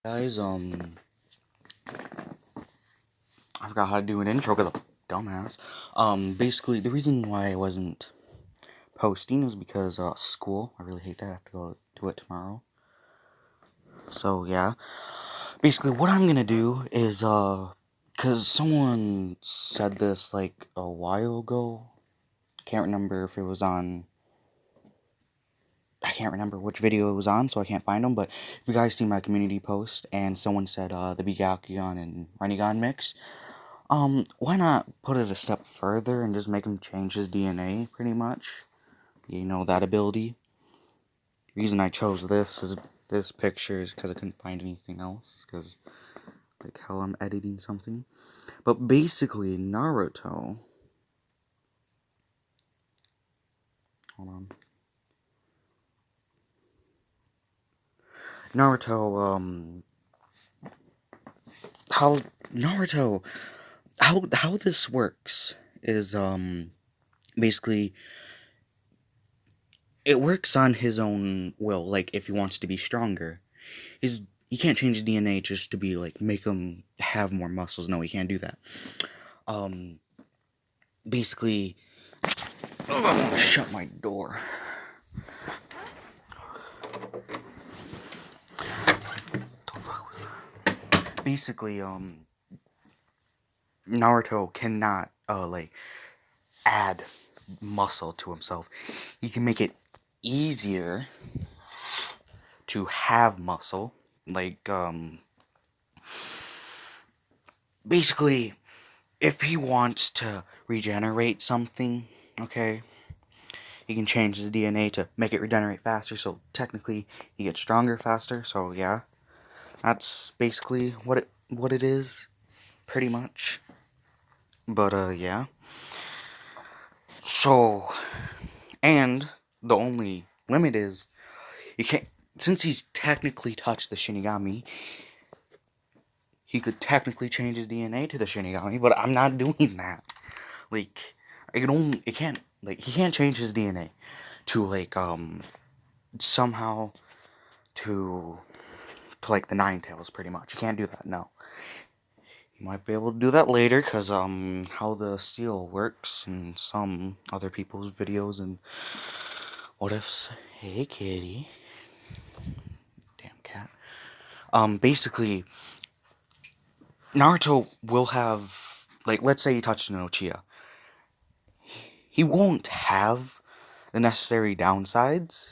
Guys, I forgot how to do an intro because I'm a dumbass. Basically, the reason why I wasn't posting is because, school. I really hate that. I have to go do it tomorrow. So, yeah. Basically, what I'm gonna do is, because someone said this, like, a while ago. Can't remember if it was on... I can't remember which video it was on, so I can't find them, but if you guys see my community post, and someone said, the Byakugan and Rinnegan mix, why not put it a step further and just make him change his DNA, pretty much? You know, that ability. The reason I chose this picture is because I couldn't find anything else, because, like, hell, I'm editing something. But basically, Naruto... Hold on. Naruto, how... Naruto... How this works is, basically... It works on his own will, like, if he wants to be stronger. He can't change his DNA just to be, like, make him have more muscles. No, he can't do that. Basically... Oh, I want to shut my door. Basically, Naruto cannot, like, add muscle to himself. He can make it easier to have muscle. Like, basically, if he wants to regenerate something, okay, he can change his DNA to make it regenerate faster, so technically he gets stronger faster, so yeah. That's basically what it is, pretty much. But, yeah. So, and the only limit is, you can't, since he's technically touched the Shinigami, he could technically change his DNA to the Shinigami, but I'm not doing that. Like, he can't change his DNA to, like, somehow to like, the Nine Tails, pretty much. You can't do that, no. You might be able to do that later, because, how the seal works in some other people's videos, and what if... Hey, kitty. Damn cat. Basically, Naruto will have, like, let's say he touched an Uchiha. He won't have the necessary downsides,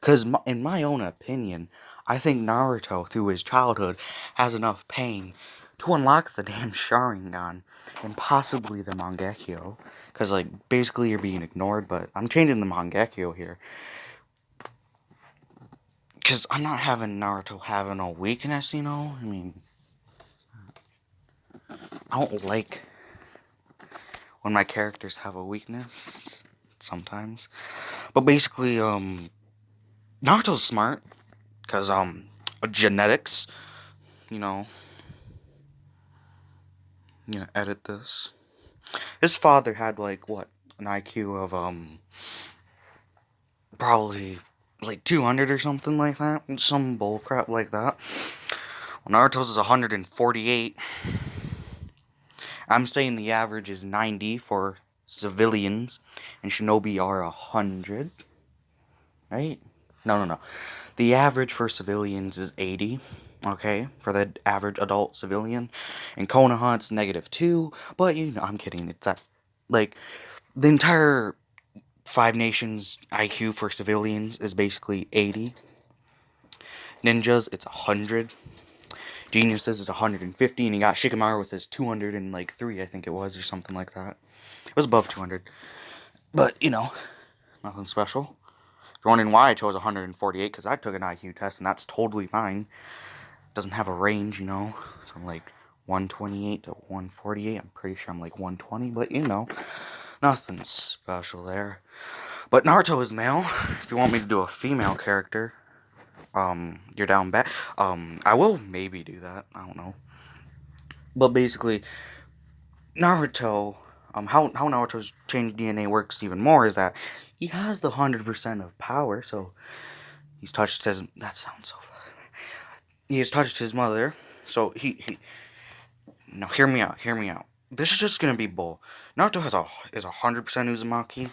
because in my own opinion, I think Naruto, through his childhood, has enough pain to unlock the damn Sharingan, and possibly the Mangekyo, because, like, basically you're being ignored, but I'm changing the Mangekyo here, because I'm not having Naruto having a weakness, you know? I mean, I don't like when my characters have a weakness, sometimes, but basically, Naruto's smart, because, genetics, you know, edit this. His father had, like, what, an IQ of, probably, like, 200 or something like that. Some bullcrap like that. Well, Naruto's is 148. I'm saying the average is 90 for civilians, and Shinobi are 100. Right? No. The average for civilians is 80. Okay, for the average adult civilian. And Konoha, it's -2. But, I'm kidding. It's that, like, the entire Five Nations IQ for civilians is basically 80. Ninjas, it's 100. Geniuses is 150, and you got Shikamaru with his 203, I think it was, or something like that. It was above 200. But, nothing special. If you're wondering why I chose 148, because I took an IQ test, and that's totally fine. It doesn't have a range, from, like, 128 to 148. I'm pretty sure I'm, like, 120, but, nothing special there. But Naruto is male. If you want me to do a female character, you're down bad. I will maybe do that. I don't know. But basically, Naruto, how Naruto's changed DNA works even more is that he has the 100% of power, so he's touched his... That sounds so... he has touched his mother, so he now hear me out, hear me out. This is just gonna be bull. Naruto is 100% Uzumaki,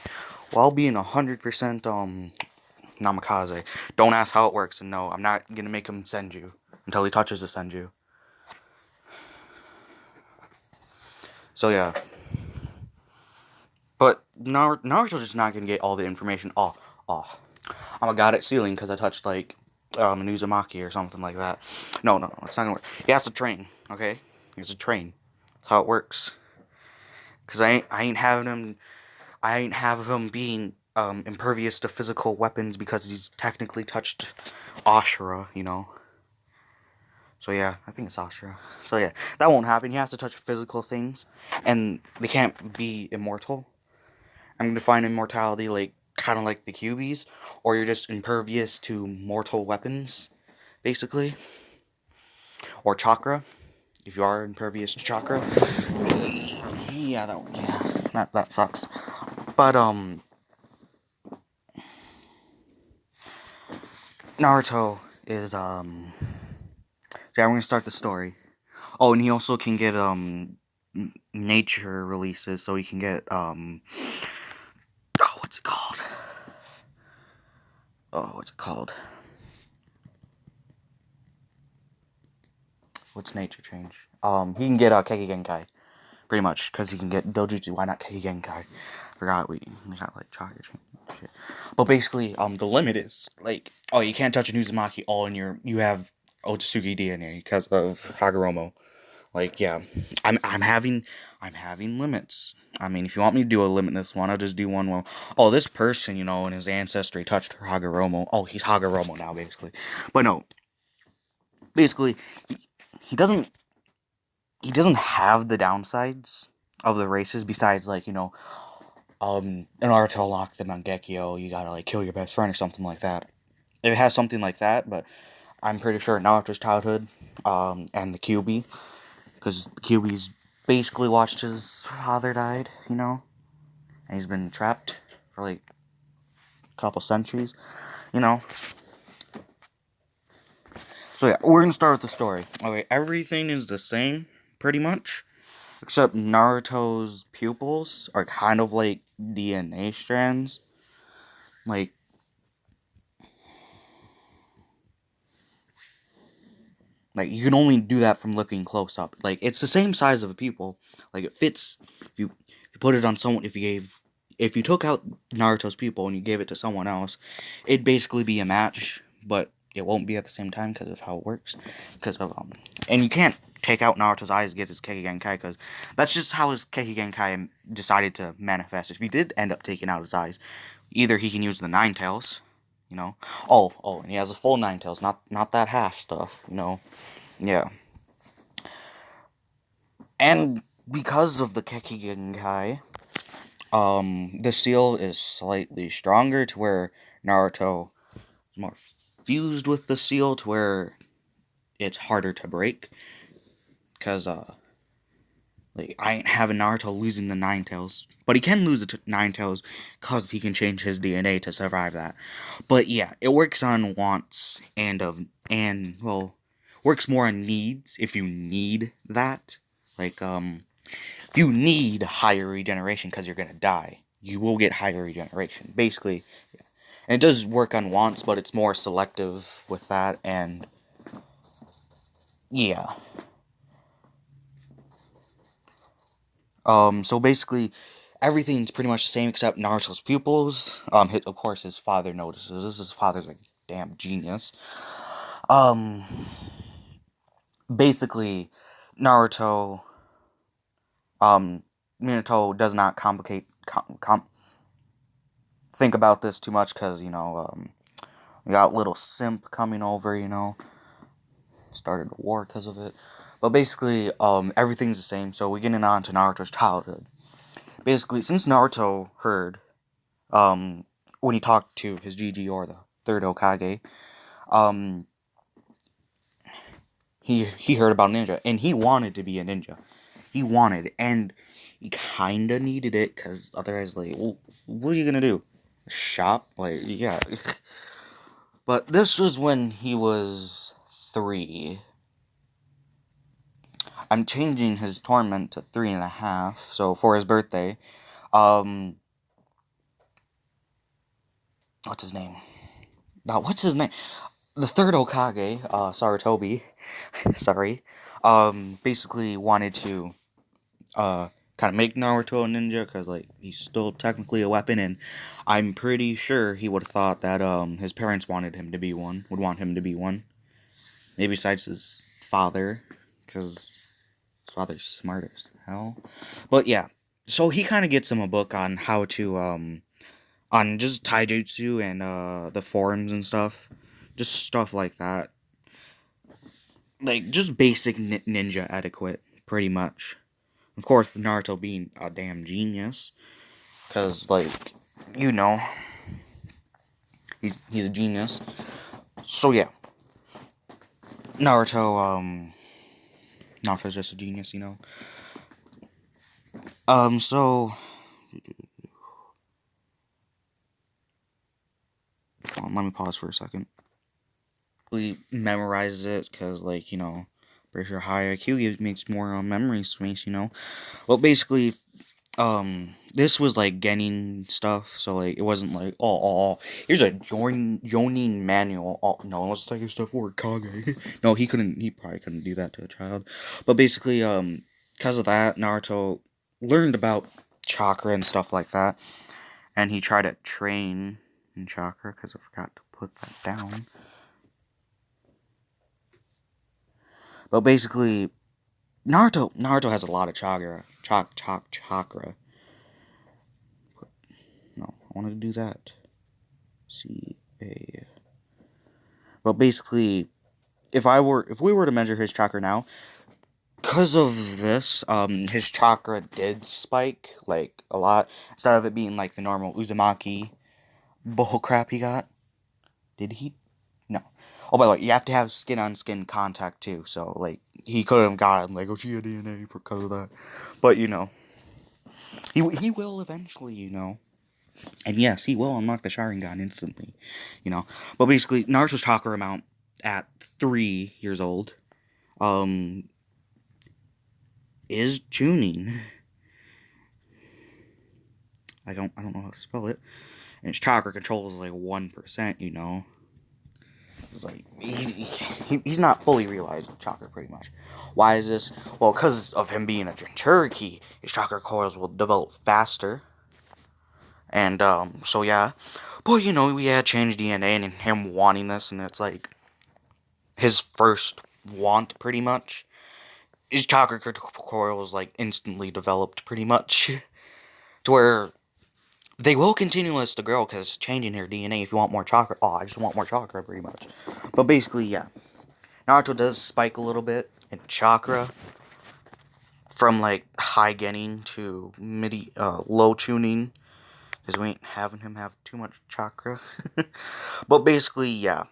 while being 100% Namikaze. Don't ask how it works, and no, I'm not gonna make him Senju until he touches the Senju. So yeah, but Naruto's just not gonna get all the information. Oh, I'm a god at sealing because I touched like an Uzumaki or something like that. No, it's not gonna work. He has to train. Okay, he has to train. That's how it works. Cause I ain't having him. I ain't have him being impervious to physical weapons because he's technically touched Ashura. You know. So yeah, I think it's Ashura. So yeah, that won't happen. He has to touch physical things, and they can't be immortal. I'm gonna define immortality like kind of like the Cubies, or you're just impervious to mortal weapons, basically, or chakra. If you are impervious to chakra, yeah, that sucks. But Naruto is So yeah, we're gonna start the story. Oh, and he also can get nature releases, so he can get oh, what's it called? Oh, what's it called? What's nature change? He can get Keki Genkai, pretty much, because he can get Dojutsu. Why not Keki Genkai? Forgot we got like chakra change shit. But basically, the limit is like, oh, you can't touch an Uzumaki all in you have Otsutsuki DNA because of Hagoromo. Like, yeah, I'm having limits. I mean, if you want me to do a limitless one, I'll just do one. Well, oh, this person, in his ancestry touched Hagoromo. Oh, he's Hagoromo now, basically. But no, basically, he doesn't he doesn't have the downsides of the races besides like in order to lock the Mangekyo, you gotta like kill your best friend or something like that. It has something like that, but I'm pretty sure Naruto's childhood, and the Kyuubi, because the Kyuubi's basically watched his father died, and he's been trapped for like a couple centuries, you know. So yeah, we're gonna start with the story. Okay, everything is the same, pretty much, except Naruto's pupils are kind of like DNA strands. Like, you can only do that from looking close up. Like, it's the same size of a pupil. Like, it fits. If you put it on someone, if you took out Naruto's pupil and you gave it to someone else, it'd basically be a match, but it won't be at the same time because of how it works. Because of and you can't take out Naruto's eyes to get his Keki Genkai because that's just how his Keki Genkai decided to manifest. If you did end up taking out his eyes, either he can use the Nine Tails, and he has a full Nine Tails, not that half stuff. Yeah. And because of the Keki Genkai, the seal is slightly stronger to where Naruto is more fused with the seal to where it's harder to break. Cause like I ain't having Naruto losing the Nine Tails, but he can lose the Nine Tails cause he can change his DNA to survive that. But yeah, it works on wants and works more on needs if you need that. Like if you need higher regeneration because you're gonna die, you will get higher regeneration. Basically, yeah. And it does work on wants, but it's more selective with that, and yeah. So basically, everything's pretty much the same except Naruto's pupils. Of course, his father notices this. His father's a damn genius. Um, basically, Naruto, Minato does not think about this too much because, we got little simp coming over, started a war because of it. But basically, everything's the same, so we're getting on to Naruto's childhood. Basically, since Naruto heard, when he talked to his GG or the third Hokage, um, he heard about ninja, and he wanted to be a ninja. He wanted, and he kinda needed it, because otherwise, like, well, what are you gonna do? Shop? Like, yeah. But this was when he was 3. I'm changing his torment to 3.5. So for his birthday, um, what's his name? What's his name? The third Hokage, Sarutobi, sorry, basically wanted to, kind of make Naruto a ninja, because, like, he's still technically a weapon, and I'm pretty sure he would have thought that, his parents wanted him to be one, would want him to be one. Maybe besides his father, because his father's smart as hell. But yeah, so he kind of gets him a book on how to, on just taijutsu and, the forms and stuff. Just stuff like that. Like, just basic ninja etiquette, pretty much. Of course, Naruto being a damn genius. Because, like, you know, he's a genius. So, yeah. Naruto's just a genius, you know. So... Hold on, let me pause for a second. Really memorize it, because, like, you know, pretty sure high IQ makes more memory space, you know. Well, basically, this was like Genin stuff, so like it wasn't like here's a Jonin manual. Oh no, let's take a step forward, Kage. No, he probably couldn't do that to a child. But basically, because of that, Naruto learned about chakra and stuff like that, and he tried to train in chakra, because I forgot to put that down. But basically, Naruto has a lot of chakra. Chakra. No, I wanted to do that. CA. But basically, if we were to measure his chakra now, because of this, his chakra did spike, like, a lot. Instead of it being like the normal Uzumaki bullcrap he got. Did he? No. Oh, by the way, you have to have skin-on-skin contact, too. So, like, he could have gotten, like, Uchiha DNA because of that. But, you know, he will eventually, you know. And yes, he will unlock the Sharingan instantly, you know. But basically, Naruto's chakra amount at 3 years old, is Chunin. I don't know how to spell it. And his chakra control is like 1%, you know. It's like, he's not fully realized chakra, pretty much. Why is this? Well, because of him being a Jinchuriki, his chakra coils will develop faster. And, so yeah. But, you know, we had changed DNA and him wanting this, and it's like his first want, pretty much. His chakra coils, like, instantly developed, pretty much. To where they will continue as to grow, because it's changing your DNA if you want more chakra. Oh, I just want more chakra, pretty much. But basically, yeah. Naruto does spike a little bit in chakra. From, like, high Genin to low tuning. Because we ain't having him have too much chakra. But basically, yeah.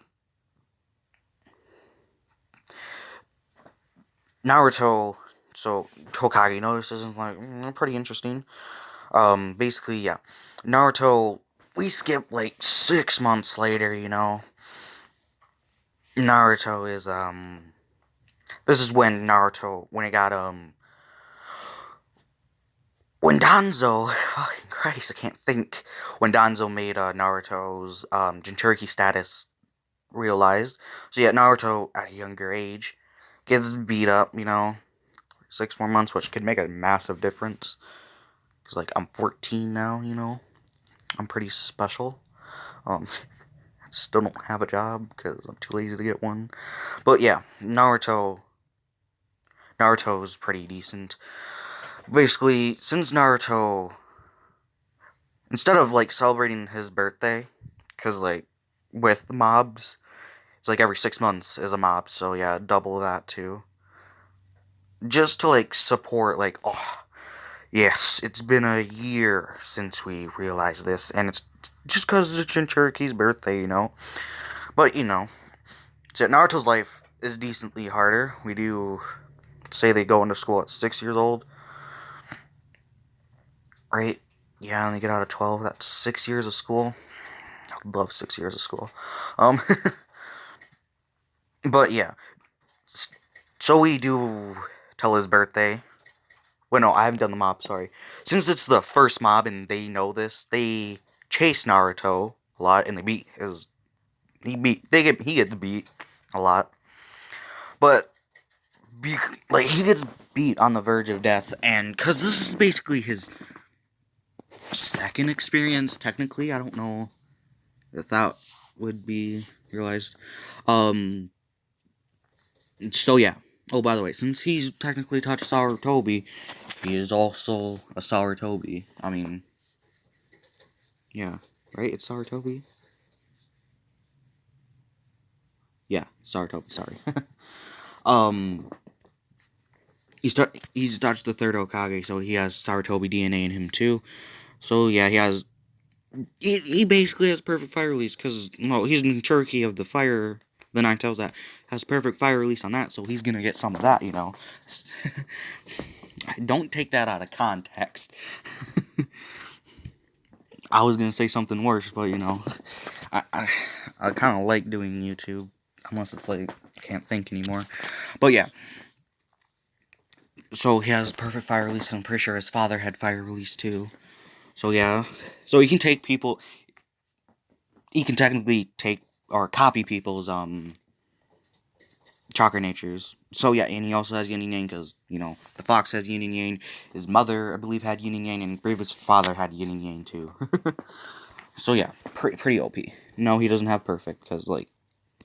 Naruto, so Hokage notices and like, pretty interesting. Basically, yeah. Naruto, we skip like 6 months later, you know. Naruto is, this is when Naruto, when he got, when Danzo, fucking Christ, I can't think. When Danzo made, Naruto's, Jinchuriki status realized. So yeah, Naruto, at a younger age, gets beat up, you know. 6 more months, which could make a massive difference. Because, like, I'm 14 now, you know. I'm pretty special. I still don't have a job because I'm too lazy to get one. But yeah, Naruto's pretty decent. Basically, since Naruto, instead of, like, celebrating his birthday, because, like, with mobs, it's like every 6 months is a mob, so yeah, double that too. Just to, like, support, like, oh, yes, it's been a year since we realized this, and it's just because it's Jinchuriki's birthday, you know. But, you know, so Naruto's life is decently harder. We do say they go into school at 6 years old, right? Yeah, and they get out at 12. That's 6 years of school. I love 6 years of school. But yeah, So we do till his birthday. Wait, no, I haven't done the mob. Sorry. Since it's the first mob and they know this, they chase Naruto a lot and they beat his. He gets beat a lot, but he gets beat on the verge of death, and because this is basically his second experience, technically, I don't know if that would be realized. So yeah. Oh, by the way, since he's technically touched Sour Toby, he is also a Sour Toby. I mean, yeah, right? It's Sour Toby? Yeah, Sour Toby, sorry. um, he's touched the third Hokage, so he has Sour Toby DNA in him too. So yeah, he basically has perfect fire release, because, he's in Cherokee of the fire, the Nine Tails that has perfect fire release on that, so he's gonna get some of that, Don't take that out of context. I was gonna say something worse, but I kind of like doing YouTube, unless it's like I can't think anymore. But yeah, so he has perfect fire release. And I'm pretty sure his father had fire release too. So yeah, so he can take people. He can technically take or copy people's chakra natures. So yeah, and he also has yin and yang because the fox has yin and yang. His mother, I believe, had yin and yang, and I believe his father had yin and yang too. So yeah, pretty OP. No, he doesn't have perfect because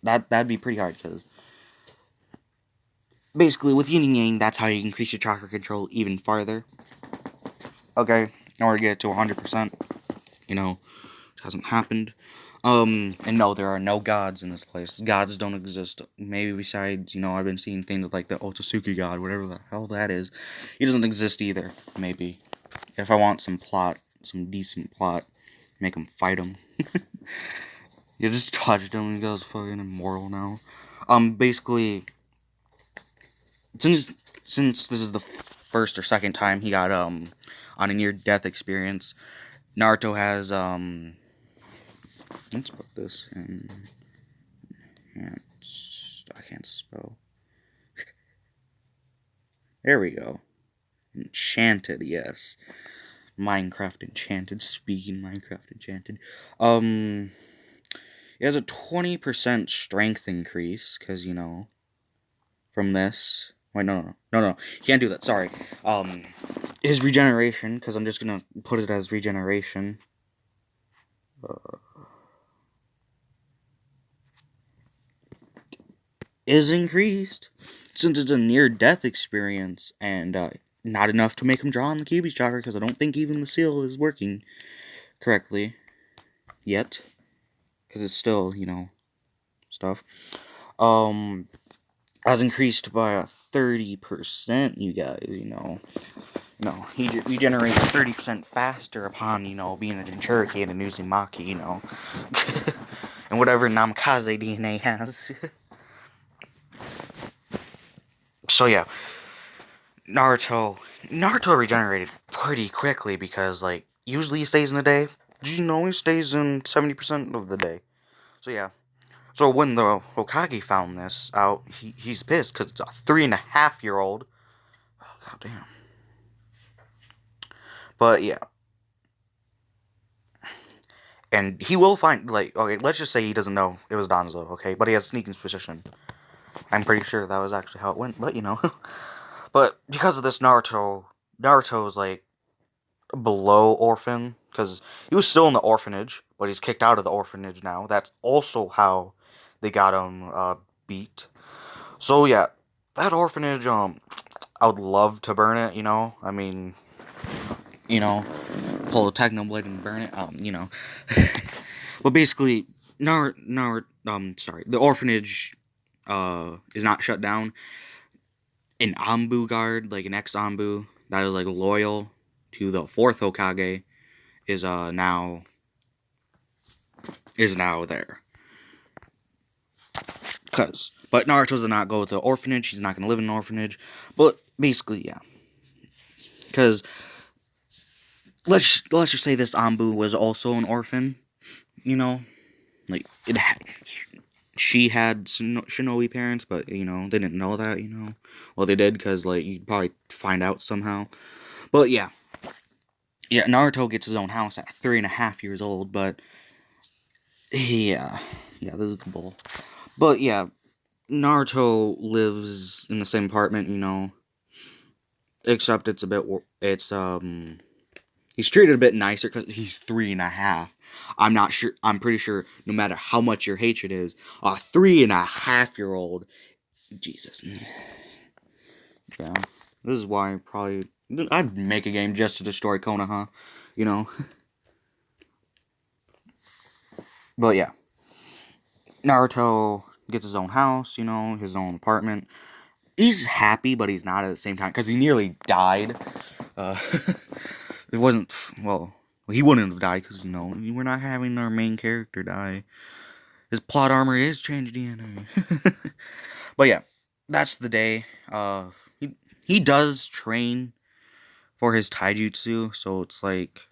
that'd be pretty hard because basically with yin and yang, that's how you increase your chakra control even farther. Okay, in order to get it to 100%, it hasn't happened. And no, there are no gods in this place. Gods don't exist. Maybe besides, I've been seeing things like the Otsutsuki god, whatever the hell that is. He doesn't exist either, maybe. If I want some decent plot, make him fight him. You just touched him and he goes fucking immortal now. Basically, since this is the first or second time he got, on a near-death experience, Naruto has, let's put this in. I can't spell. There we go. Enchanted, yes. Minecraft Enchanted. Speaking Minecraft Enchanted. It has a 20% strength increase, because, from this. Wait, no. You can't do that, sorry. His regeneration, because I'm just gonna put it as regeneration. Is increased since it's a near-death experience and not enough to make him draw on the Kyuubi's chakra because I don't think even the seal is working correctly yet because it's still stuff. Has increased by a 30%. You guys, No, he regenerates 30% faster upon being a Jinchuriki and a Uzumaki, and whatever Namikaze DNA has. So yeah, Naruto regenerated pretty quickly because usually he stays in a day. Did you know he stays in 70% of the day? So yeah. So when the Hokage found this out, he's pissed because it's a 3.5-year-old. Oh, god damn. But yeah. And he will find okay, let's just say he doesn't know it was Danzo, okay? But he has sneaking suspicion. I'm pretty sure that was actually how it went, but But because of this Naruto's below orphan, because he was still in the orphanage, but he's kicked out of the orphanage now. That's also how they got him beat. So yeah, that orphanage, I would love to burn it, I mean, pull a Technoblade and burn it, But basically, the orphanage is not shut down. An Anbu guard, an ex-Anbu, that is loyal to the fourth Hokage, is now there. But Naruto does not go to the orphanage. He's not gonna live in an orphanage. But basically, yeah. Because let's just say this Anbu was also an orphan. she had shinobi parents, but they didn't know that. Well, they did because like you'd probably find out somehow. But yeah, Naruto gets his own house at 3.5 years old. But yeah, this is the bull. But yeah, Naruto lives in the same apartment. Except it's a bit. He's treated a bit nicer because he's 3.5. I'm not sure. I'm pretty sure no matter how much your hatred is, a 3.5-year-old. Jesus. Yeah. This is why I'd make a game just to destroy Konoha. You know. But yeah. Naruto gets his own house. His own apartment. He's happy, but he's not at the same time because he nearly died. Uh, it wasn't well. He wouldn't have died because we're not having our main character die. His plot armor is changed DNA. But yeah, that's the day. He does train for his taijutsu, so it's like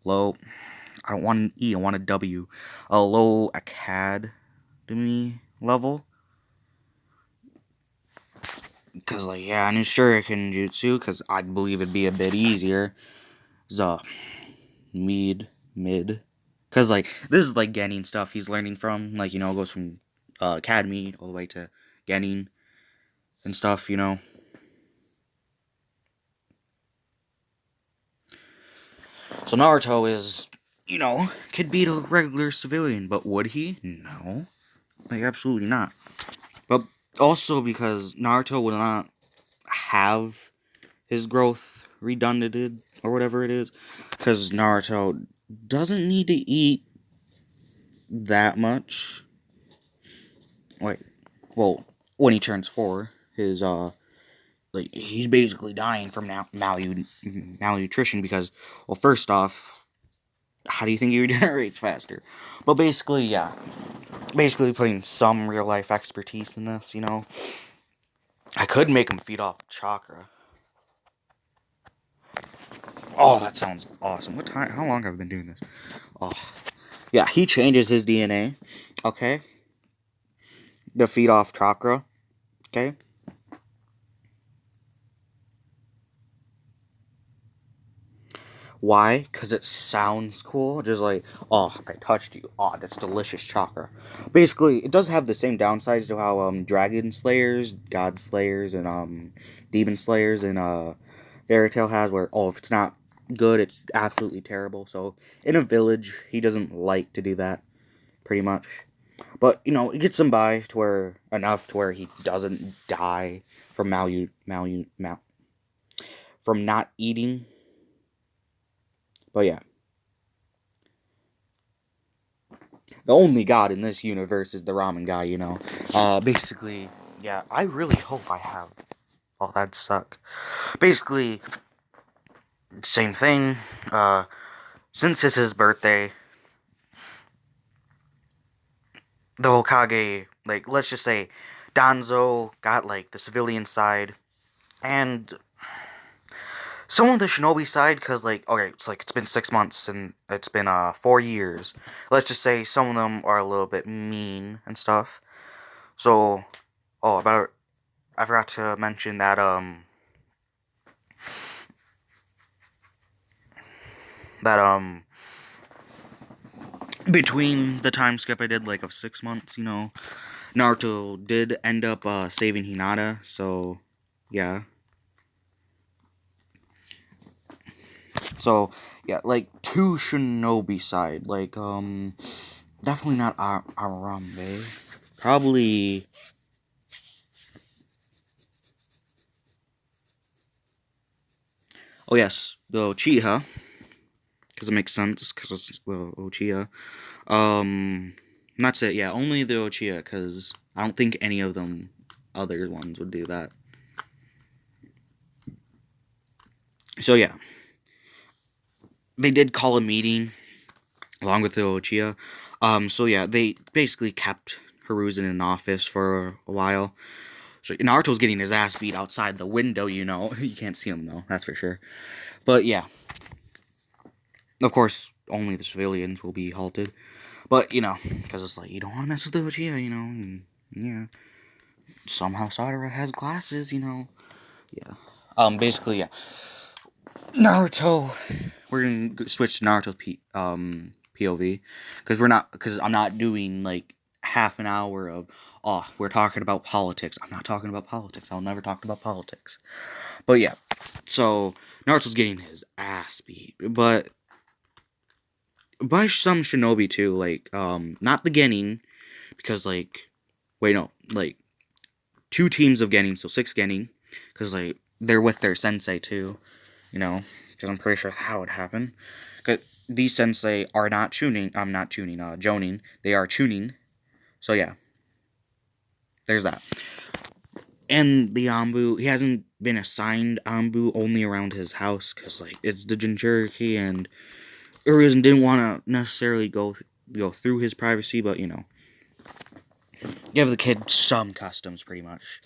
low. I don't want an E. I want a W. A low academy level. Because yeah, and his shuriken jutsu, because I believe it'd be a bit easier. Is mid. Because this is like Genin stuff he's learning from. Goes from academy all the way to Genin and stuff. So Naruto is, could beat a regular civilian, but would he? No. Absolutely not. But also because Naruto would not have his growth redundant or whatever it is. Because Naruto doesn't need to eat that much. Well, when he turns 4, his, he's basically dying from malnutrition because, well, first off, how do you think he regenerates faster? But basically, yeah. Basically putting some real life expertise in this, I could make him feed off chakra. Oh, that sounds awesome. What time? How long have I been doing this? Oh. Yeah, he changes his DNA. Okay. To feed off chakra. Okay. Why? Because it sounds cool. Just like, oh, I touched you. Oh, that's delicious chakra. Basically, it does have the same downsides to how Dragon Slayers, God Slayers, and Demon Slayers and Fairy Tail has, where, if it's not good, it's absolutely terrible. So, in a village, he doesn't like to do that, pretty much. But, it gets him by to where, enough to where he doesn't die from from not eating. But yeah. The only god in this universe is the ramen guy, Basically, yeah, I really hope I have. Oh, that'd suck. Basically, same thing. Since it's his birthday, the Hokage, let's just say, Danzo got, the civilian side, and some of the shinobi side, because, okay, it's been 6 months, and it's been, 4 years. Let's just say some of them are a little bit mean and stuff. So, I forgot to mention that, between the time skip I did, of 6 months, Naruto did end up, saving Hinata, so, yeah. So, yeah, 2 shinobi side, definitely not Arambe. Probably, oh yes, the Uchiha, because it makes sense, because it's the Uchiha. That's it, yeah, only the Uchiha, because I don't think any of them other ones would do that. So, yeah. They did call a meeting, along with the Uchiha. So, yeah, they basically kept Hiruzen in office for a while. So, Naruto's getting his ass beat outside the window, You can't see him, though, that's for sure. But, yeah. Of course, only the civilians will be halted. But, because it's like, you don't want to mess with the Uchiha, and, yeah. Somehow Sadara has glasses, Yeah. Basically, yeah. Naruto. We're gonna switch to Naruto's POV. Because I'm not doing, like, half an hour of, oh, we're talking about politics. I'm not talking about politics. I'll never talk about politics. But, yeah. So, Naruto's getting his ass beat. But by some shinobi too, like not the Genin, because like wait no, like two teams of Genin, so six Genin, because like they're with their sensei too, because I'm pretty sure how it happened. Cause these sensei are not tuning. I'm not tuning. Jonin. They are tuning. So yeah, there's that. And the Ambu, he hasn't been assigned Ambu only around his house, because like it's the Jinchuriki, and Urizen didn't want to necessarily go through his privacy, but give the kid some customs pretty much,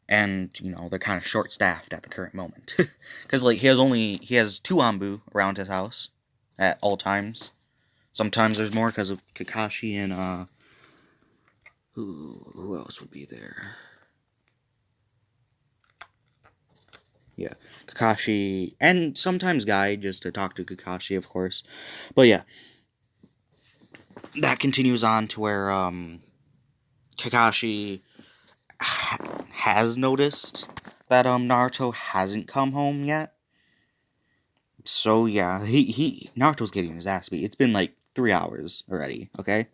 and they're kind of short staffed at the current moment, because like he has two Ambu around his house at all times. Sometimes there's more because of Kakashi and who else would be there? Yeah, Kakashi, and sometimes Guy, just to talk to Kakashi, of course. But yeah, that continues on to where Kakashi has noticed that Naruto hasn't come home yet. So yeah, he Naruto's getting his ass beat. It's been like 3 hours already. Okay,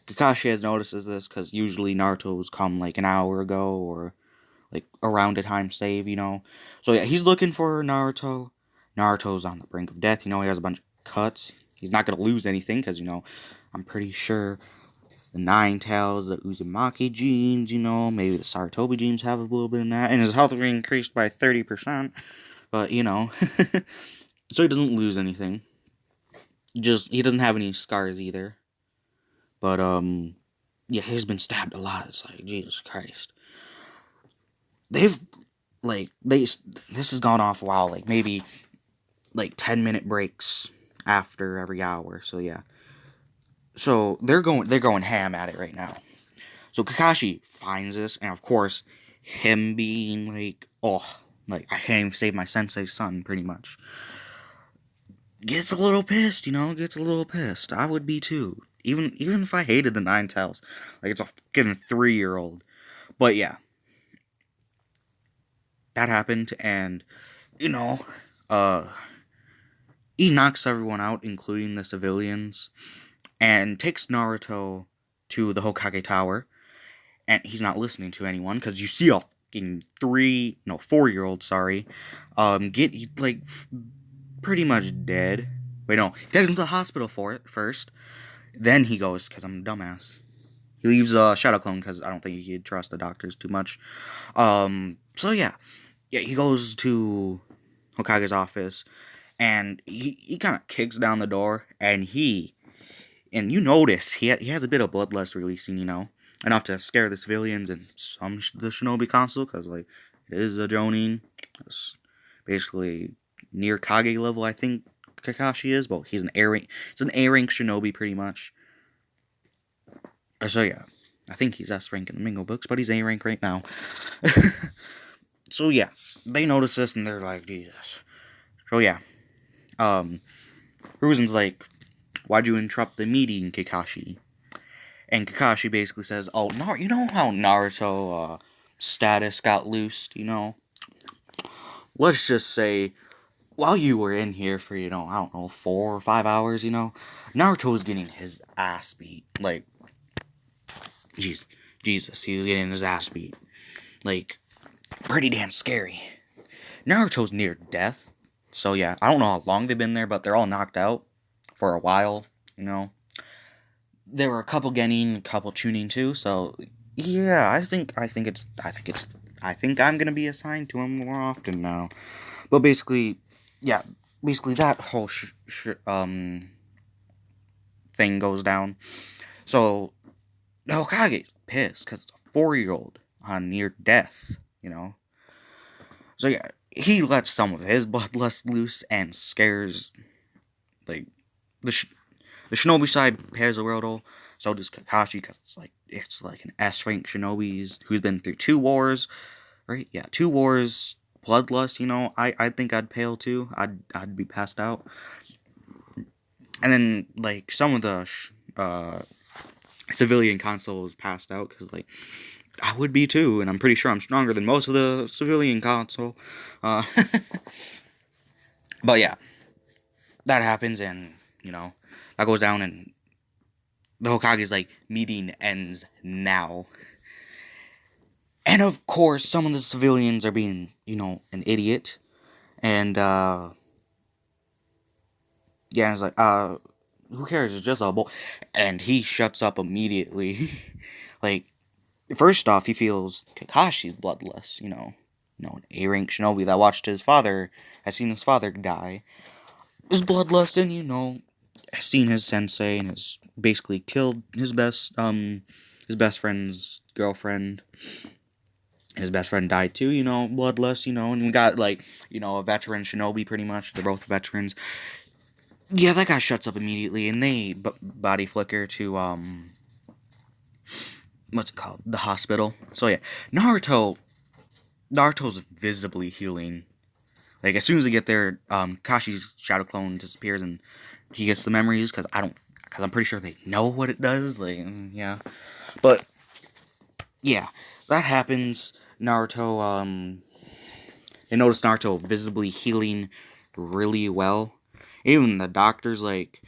Kakashi has notices this because usually Naruto's come like an hour ago or like around a time save. So yeah, he's looking for Naruto. Naruto's on the brink of death. He has a bunch of cuts. He's not gonna lose anything because I'm pretty sure the Nine Tails, the Uzumaki genes, maybe the Saratobi genes have a little bit in that, and his health will be increased by 30%. But so he doesn't lose anything. Just he doesn't have any scars either. But yeah, he's been stabbed a lot. It's like Jesus Christ. They've this has gone off a while. Like maybe like 10-minute breaks after every hour. So yeah. So they're going ham at it right now. So Kakashi finds this, and of course, him being like, oh, like I can't even save my sensei's son, pretty much. Gets a little pissed, gets a little pissed. I would be too. Even if I hated the Nine Tails. Like it's a fucking 3-year-old. But yeah. That happened, and you know, uh he knocks everyone out, including the civilians, and takes Naruto to the Hokage Tower, and he's not listening to anyone because you see a fucking 4-year-old, sorry, get like pretty much dead. Wait, no, he takes him to the hospital for it first. Then he goes, because I'm a dumbass. He leaves Shadow Clone because I don't think he could trust the doctors too much. So yeah, he goes to Hokage's office, and he kind of kicks down the door, and you notice he has a bit of bloodlust releasing, enough to scare the civilians and some the Shinobi Council, because like it is a Jonin, it's basically near Kage level, I think Kakashi is, but he's an it's an A rank Shinobi pretty much. So yeah, I think he's S rank in the Mingo books, but he's A rank right now. So yeah, they notice this and they're like, Jesus. So yeah, Ruzen's like, why'd you interrupt the meeting, Kakashi? And Kakashi basically says, oh, you know how Naruto status got loosed, Let's just say, while you were in here for, I don't know, 4 or 5 hours, Naruto was getting his ass beat. Like, Jesus, he was getting his ass beat. Like, pretty damn scary. Naruto's near death. So yeah, I don't know how long they've been there, but they're all knocked out for a while, There were a couple getting, a couple tuning too, so yeah, I think I'm gonna be assigned to him more often now. But basically, yeah, that whole thing goes down. So Hokage's pissed because it's a 4-year-old on near death, So yeah, he lets some of his bloodlust loose and scares like the the shinobi side has a Naruto. So does Kakashi, because it's like an S rank shinobi who's been through 2 wars, right? Yeah, 2 wars, bloodlust. I think I'd pale too. I'd be passed out. And then like some of the civilian consoles passed out because like I would be too, and I'm pretty sure I'm stronger than most of the civilian console. Uh, but yeah, that happens, and that goes down, and the Hokage's like, meeting ends now. And of course, some of the civilians are being, an idiot, and yeah, it's like, who cares? It's just a boy, and he shuts up immediately. Like, first off, he feels Kakashi's bloodless, an A-rank shinobi that watched has seen his father die, is bloodlust, and has seen his sensei and has basically killed his best friend's girlfriend. His best friend died too, bloodless, and we got like, a veteran shinobi pretty much. They're both veterans. Yeah, that guy shuts up immediately, and they body flicker to what's it called? The hospital. So yeah, Naruto's visibly healing. Like, as soon as they get there, Kashi's shadow clone disappears and he gets the memories, because I'm pretty sure they know what it does. Like, yeah. But, yeah, that happens. They notice Naruto visibly healing really well. Even the doctor's like,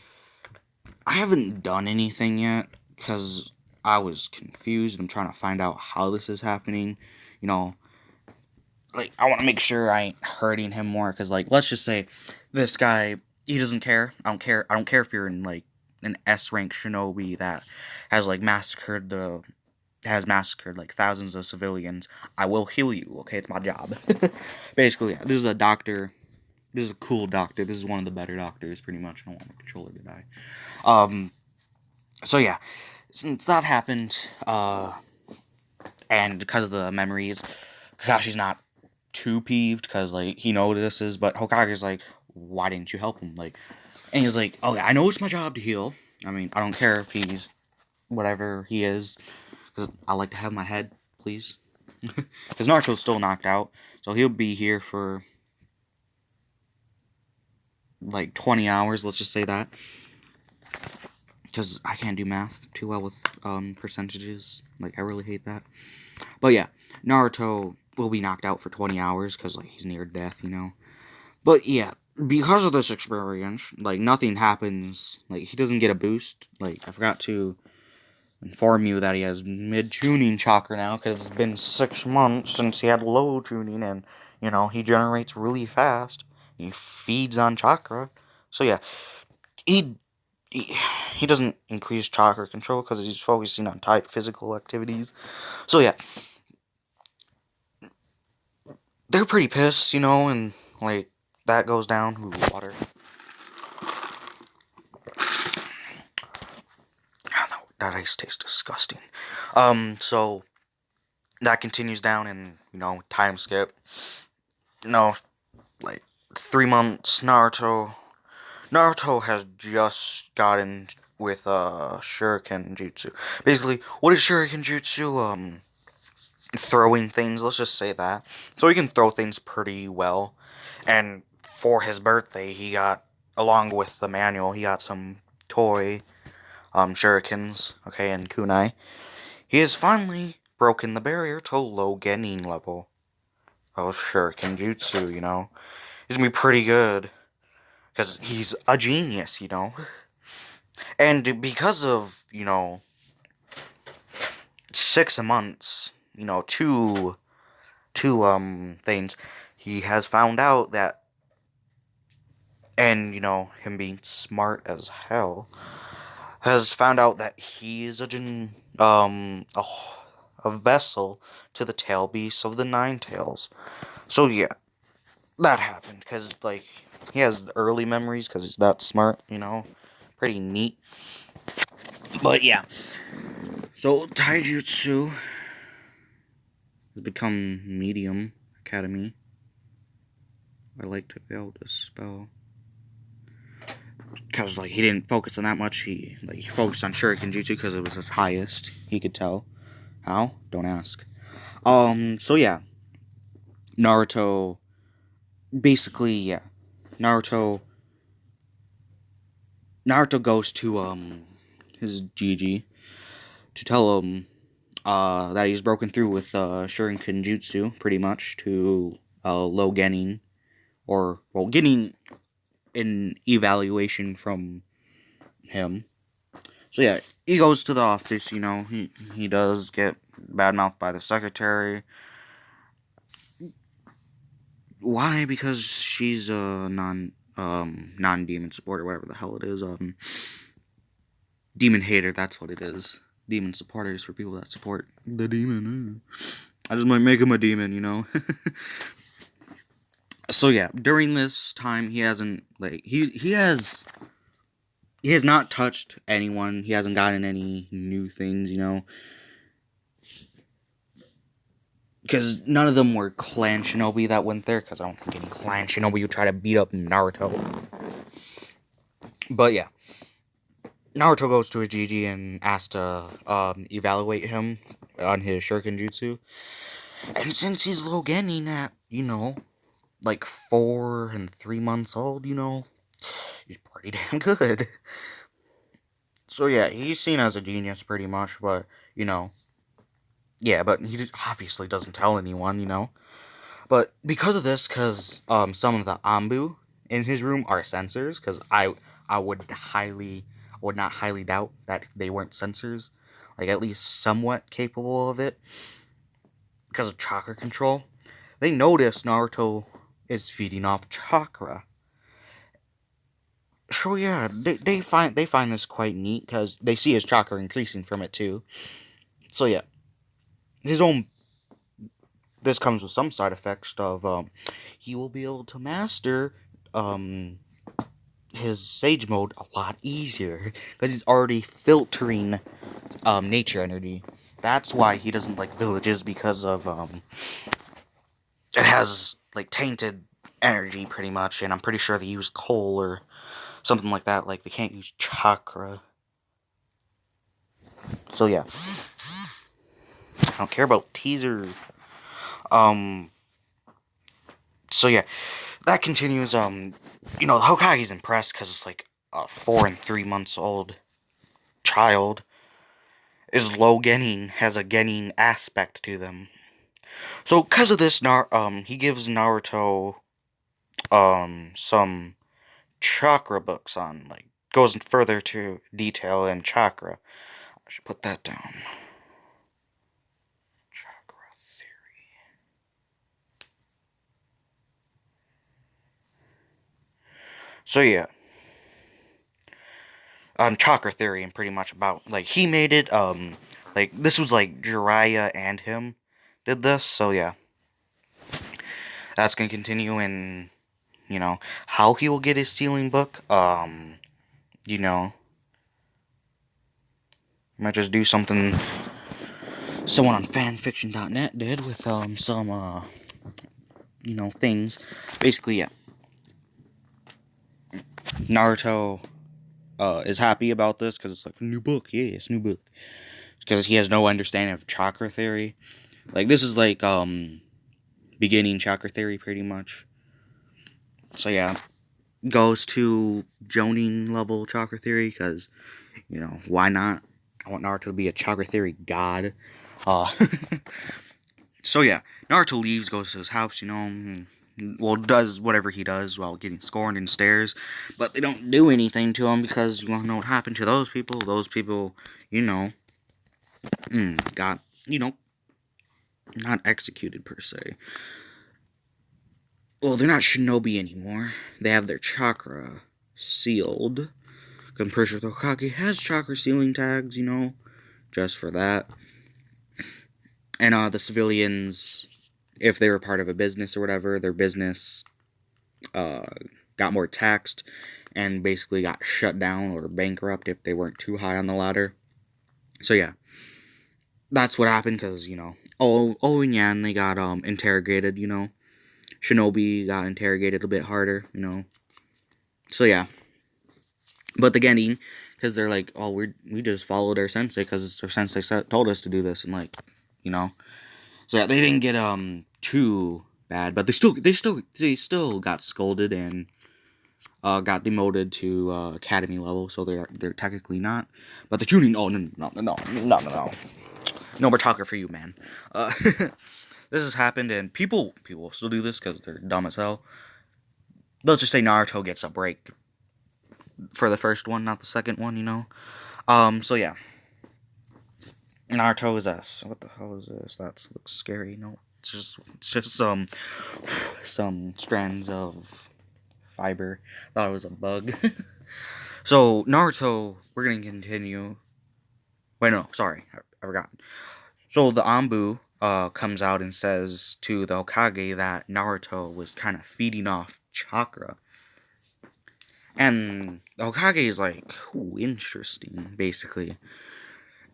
I haven't done anything yet, because I was confused. I'm trying to find out how this is happening. Like, I want to make sure I ain't hurting him more, because like, let's just say this guy, he doesn't care. I don't care if you're in like an S rank shinobi that has like massacred like thousands of civilians. I will heal you. Okay, it's my job. Basically, yeah, this is a doctor. This is a cool doctor. This is one of the better doctors, pretty much. I don't want my controller to die. So yeah, since that happened, and because of the memories, Kakashi's not too peeved, because like he notices, but Hokage's like, why didn't you help him? Like, and he's like, oh yeah, I know it's my job to heal. I mean, I don't care if he's whatever he is, because I like to have my head, please. Because Naruto's still knocked out, so he'll be here for like 20 hours. Let's just say that, because I can't do math too well with percentages. Like, I really hate that. But yeah, Naruto will be knocked out for 20 hours because like he's near death, But yeah, because of this experience, like, nothing happens. Like, he doesn't get a boost. Like, I forgot to inform you that he has mid-tuning chakra now, because it's been 6 months since he had low tuning, and he generates really fast. He feeds on chakra. So yeah, he he, he doesn't increase chakra control because he's focusing on type physical activities. So yeah, they're pretty pissed, and like, that goes down. Ooh, water. That ice tastes disgusting. So that continues down, and time skip. Like 3 months. Naruto has just gotten with Shuriken Jutsu. Basically, what is Shuriken Jutsu? Throwing things. Let's just say that. So he can throw things pretty well, and for his birthday, he got, along with the manual, he got some toy shurikens, okay, and kunai. He has finally broken the barrier to low genin level of shuriken jutsu, He's gonna be pretty good, because he's a genius, And because of, 6 months, two things, he has found out that, and him being smart as hell, has found out that he is a vessel to the tail beasts of the Nine Tails. So yeah, that happened because like he has early memories because he's that smart, pretty neat. But yeah, so Taijutsu has become medium academy. I like to be able to spell. because like he didn't focus on that much. He focused on Shuriken Jutsu because it was his highest. He could tell. How? Don't ask. So yeah, Naruto. Basically, yeah, Naruto. Naruto goes to his Gigi to tell him that he's broken through with Shuriken Jutsu pretty much to low Genin, or well, getting an evaluation from him. So yeah, he goes to the office. He does get badmouthed by the secretary. Why? Because she's a non demon support or whatever the hell it is. Demon hater. That's what it is. Demon supporters for people that support the demon. I just might make him a demon. So yeah, during this time he hasn't he has not touched anyone. He hasn't gotten any new things. Because none of them were clan shinobi that went there, because I don't think any clan shinobi would try to beat up Naruto. But yeah, Naruto goes to his Gigi and asks to evaluate him on his Shuriken Jutsu. And since he's low genin at, like 4 and 3 months old, he's pretty damn good. So yeah, he's seen as a genius pretty much, but, yeah, but he obviously doesn't tell anyone. But because of this, because some of the Ambu in his room are censors, because I would not highly doubt that they weren't censors, like at least somewhat capable of it, because of chakra control. They notice Naruto is feeding off chakra. So yeah, they find this quite neat because they see his chakra increasing from it too. So yeah, this comes with some side effects of he will be able to master his sage mode a lot easier because he's already filtering nature energy. That's why he doesn't like villages, because of it has like tainted energy pretty much, and I'm pretty sure they use coal or something like that. Like they can't use chakra. So yeah, I don't care about teaser. Um. So yeah, that continues. Hokage's impressed because it's like a 4 and 3 months old child is low genin, has a genin aspect to them. So because of this, he gives Naruto some chakra books on, like, goes further to detail in chakra. I should put that down. Chakra theory. So yeah, on chakra theory, and pretty much about, like, he made it. Like this was like Jiraiya and him did this. So yeah, that's gonna continue in, how he will get his sealing book. You know, might just do something someone on fanfiction.net did with some things. Basically, yeah. Naruto is happy about this because it's like a new book. Yeah, it's a new book. Because he has no understanding of chakra theory. Like this is like beginning chakra theory pretty much. So yeah, goes to Jonin level chakra theory because, why not? I want Naruto to be a chakra theory god. Uh, so yeah, Naruto leaves, goes to his house, well, does whatever he does while getting scorned and stares, but they don't do anything to him because you want to know what happened to those people. Those people, got, not executed per se. Well, they're not shinobi anymore. They have their chakra sealed. I'm pretty sure the Hokage has chakra sealing tags, just for that. And the civilians, if they were part of a business or whatever, their business got more taxed and basically got shut down or bankrupt if they weren't too high on the ladder. So yeah, that's what happened because, and Yan, they got interrogated, Shinobi got interrogated a bit harder, So yeah, But the Genin, because they're like, oh, we just followed our sensei because our sensei told us to do this, and like, you know, so yeah, they didn't get too bad, but they still got scolded and got demoted to academy level, so they're technically not. But the tuning, oh no, no more talker for you, man. This has happened, and people still do this because they're dumb as hell. Let's just say Naruto gets a break for the first one, not the second one, you know. So yeah, Naruto is us. What the hell is this? That looks scary. No, it's just some strands of fiber. Thought it was a bug. So Naruto, we're gonna continue. Wait, no, sorry, I forgot. So the Anbu comes out and says to the Hokage that Naruto was kind of feeding off chakra. And the Hokage is like, ooh, interesting, basically.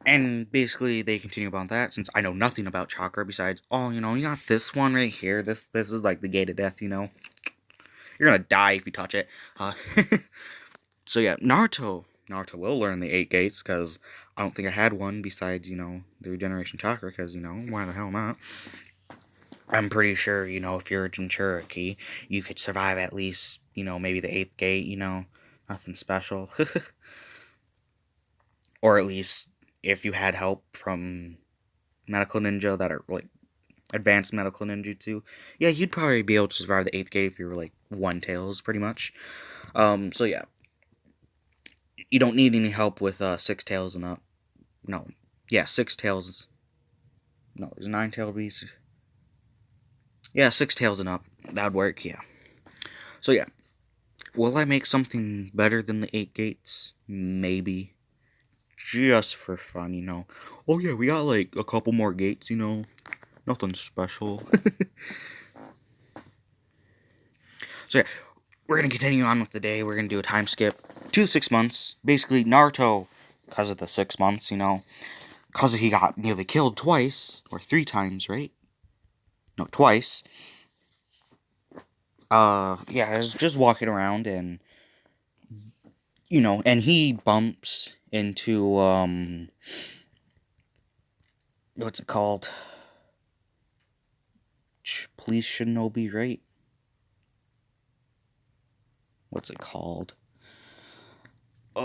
And basically they continue about that, since I know nothing about chakra besides, oh, you got this one right here. This is like the gate of death, You're gonna die if you touch it. So yeah, Naruto will learn the 8 gates, because I don't think I had one besides, the regeneration chakra, because, why the hell not? I'm pretty sure, if you're a Jinchuriki, you could survive at least, maybe the 8th gate, nothing special. Or at least, if you had help from medical ninja that are, like, advanced medical ninjutsu, yeah, you'd probably be able to survive the 8th gate if you were, like, one tails, pretty much. So yeah. You don't need any help with 6 tails and up. No. Yeah, 6 tails. No, there's 9 tailed beasts. Yeah, 6 tails and up. That would work, yeah. So yeah. Will I make something better than the 8 gates? Maybe. Just for fun, Oh yeah, we got like a couple more gates, Nothing special. So yeah, we're going to continue on with the day. We're going to do a time skip to 6 months. Basically, Naruto, because of the 6 months, because he got nearly killed twice, or 3 times, right? No, twice. Yeah, I was just walking around, and, and he bumps into, what's it called? Police shinobi, right? What's it called? The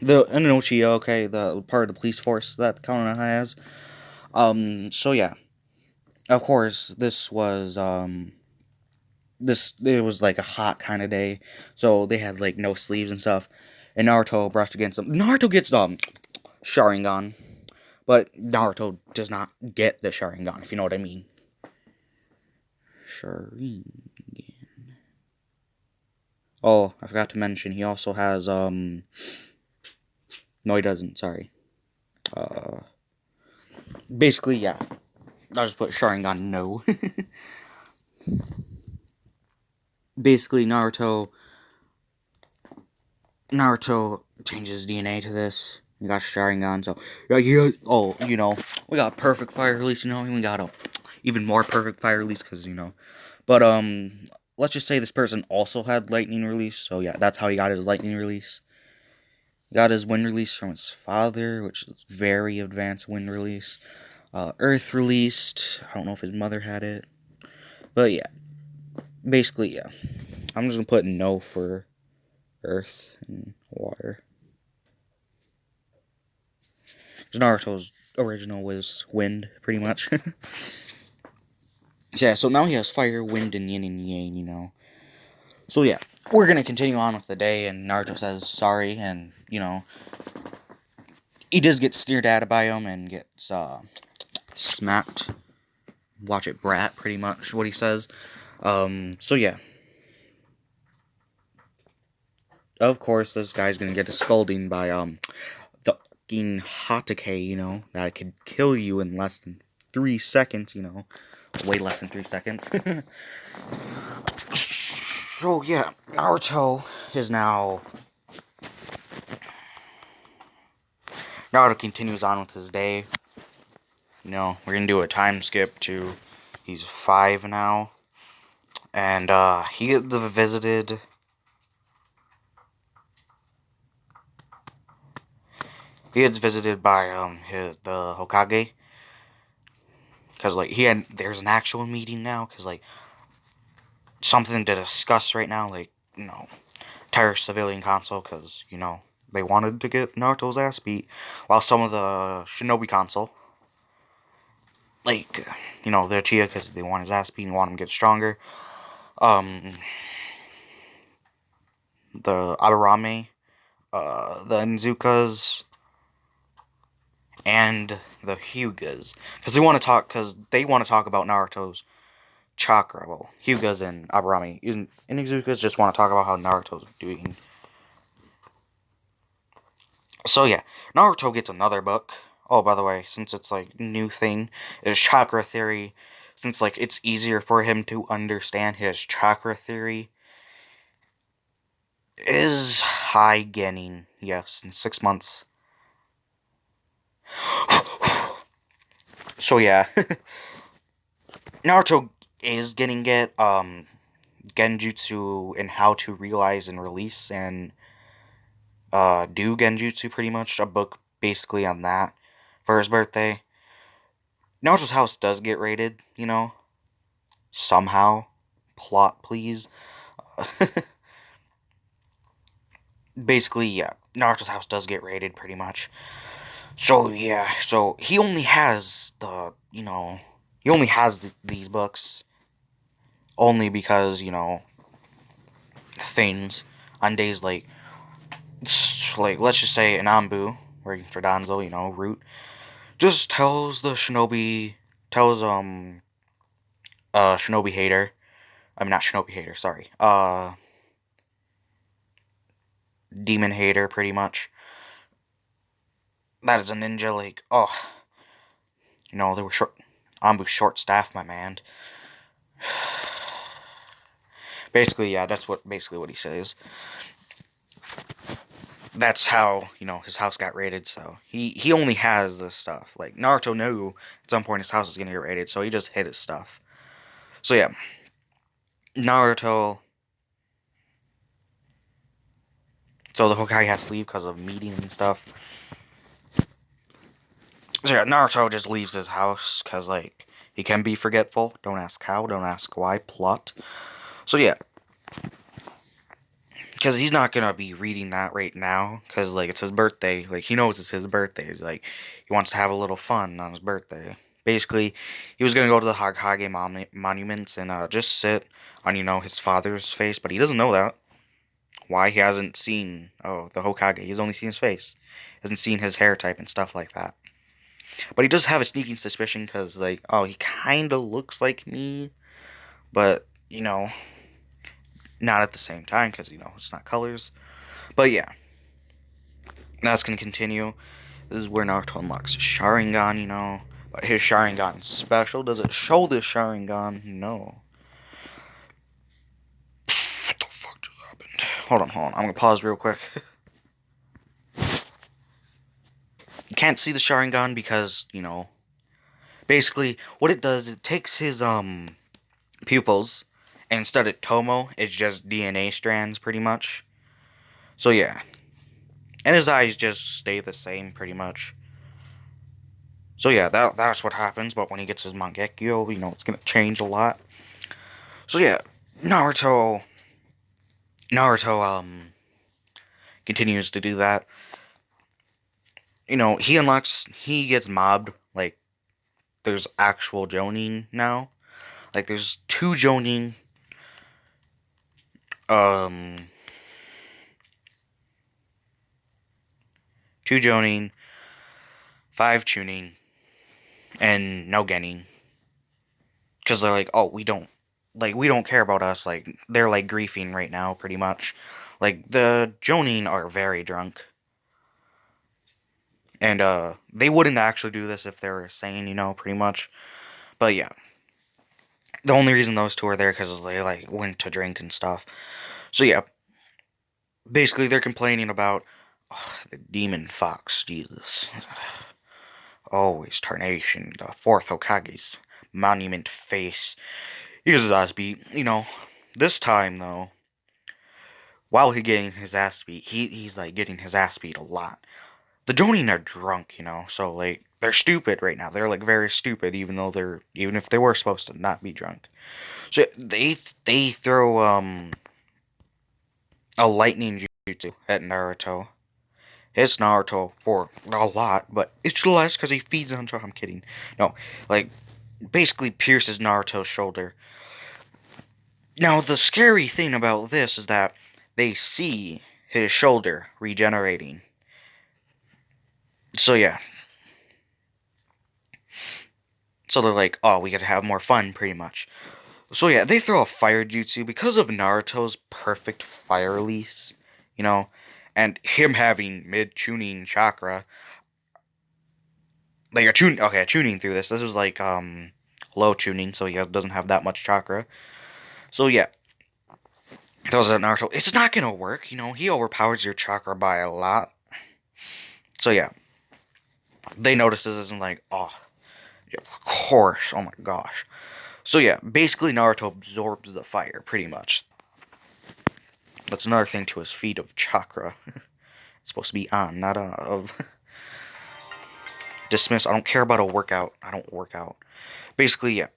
Inochi, okay, the part of the police force that Konoha has. So yeah. Of course, it was like a hot kind of day, so they had like no sleeves and stuff, and Naruto brushed against them. Naruto gets Sharingan, but Naruto does not get the Sharingan, if you know what I mean. Sharingan. Oh, I forgot to mention, he also has, no, he doesn't, sorry. Basically, yeah. I'll just put Sharingan, no. Basically, Naruto changes DNA to this. We got Sharingan, so we got perfect fire release, and we got a even more perfect fire release, because, But, let's just say this person also had lightning release, so yeah, that's how he got his lightning release. He got his wind release from his father, which is very advanced wind release. Earth released, I don't know if his mother had it, but yeah, basically, yeah. I'm just gonna put no for earth and water. Because Naruto's original was wind, pretty much. Yeah, so now he has fire, wind, and yin and yang, So yeah, we're gonna continue on with the day, and Naruto says sorry, and, he does get sneered at by him and gets, smacked. Watch it, brat, pretty much, what he says. So yeah. Of course, this guy's gonna get a scolding by, the fucking Hatake, that could kill you in less than 3 seconds, way less than 3 seconds. So yeah, Naruto continues on with his day. We're gonna do a time skip to, he's 5 now, and he visited He gets visited by the Hokage, because like there's an actual meeting now, because like something to discuss right now, like entire civilian council, because they wanted to get Naruto's ass beat, while some of the Shinobi council, like they're Chia because they want his ass beat and want him to get stronger. Um, the Aburame, the Nzukas, and the Hyugas, because they want to talk about Naruto's chakra. Well, Hyugas and Aburame and Nzukas just want to talk about how Naruto's doing. So yeah, Naruto gets another book. Oh, by the way, since it's like new thing, is chakra theory. Since like it's easier for him to understand his chakra theory, is high getting. Yes, in 6 months. So yeah, Naruto is getting it. Genjutsu and how to realize and release and do Genjutsu, pretty much a book basically on that for his birthday. Naruto's house does get raided, somehow. Plot, please. Basically, yeah, Naruto's house does get raided pretty much. So yeah, so he only has these books only because things on days like let's just say an Anbu working for Danzo, Root just tells the shinobi tells shinobi hater. I mean not shinobi hater, sorry. Demon hater pretty much. That is a ninja like they were short Anbu short staff, my man. Basically, yeah, that's basically what he says. That's how his house got raided. So he only has this stuff. Like Naruto knew at some point his house was gonna get raided, so he just hid his stuff. So yeah, Naruto. So the Hokage has to leave because of meetings and stuff. So yeah, Naruto just leaves his house because like he can be forgetful. Don't ask how. Don't ask why. Plot. So yeah, because he's not gonna be reading that right now because like it's his birthday. Like he knows it's his birthday. Like he wants to have a little fun on his birthday. Basically, he was gonna go to the Hokage monuments and just sit on his father's face, but he doesn't know that. Why he hasn't seen the Hokage? He's only seen his face. Hasn't seen his hair type and stuff like that. But he does have a sneaking suspicion because like he kind of looks like me, but not at the same time because it's not colors. But yeah, that's gonna continue. This is where Naruto unlocks his Sharingan, But his Sharingan special. Does it show the Sharingan? No. What the fuck just happened? Hold on. I'm gonna pause real quick. You can't see the Sharingan because, basically what it does, it takes his pupils and instead of Tomo, it's just DNA strands pretty much. So yeah. And his eyes just stay the same pretty much. So yeah, that's what happens, but when he gets his Mangekyo, it's gonna change a lot. So yeah, Naruto continues to do that. He gets mobbed. Like there's actual Jonin now. Like there's two Jonin, um, two Jonin, five Chunin, and no Genin. Because they're like, oh, we don't care about us. Like they're like griefing right now, pretty much. Like the Jonin are very drunk. And they wouldn't actually do this if they were sane, pretty much. But yeah, the only reason those two are there because they like went to drink and stuff. So yeah, basically they're complaining about the demon fox, Jesus, always tarnation, the fourth Hokage's monument face. He gets his ass beat, This time though, while he getting his ass beat, he's like getting his ass beat a lot. the Jonin are drunk, so like they're stupid right now. They're like very stupid, even if they were supposed to not be drunk. So they throw a lightning jutsu at Naruto. Hits Naruto for a lot, but it's less because he feeds on. I'm kidding. No, like basically pierces Naruto's shoulder. Now the scary thing about this is that they see his shoulder regenerating. So yeah, so they're like, oh, we gotta have more fun, pretty much. So yeah, they throw a fire jutsu because of Naruto's perfect fire release, you know, and him having mid tuning chakra, like a tuning through this. This is like low tuning, so he doesn't have that much chakra. So yeah, throws at Naruto. It's not gonna work, He overpowers your chakra by a lot. So yeah, they notice this and like, oh, yeah, of course, oh my gosh. So yeah, basically Naruto absorbs the fire pretty much. That's another thing to his feet of chakra. It's supposed to be on, not of. Dismiss. I don't care about a workout. I don't work out. Basically, yeah.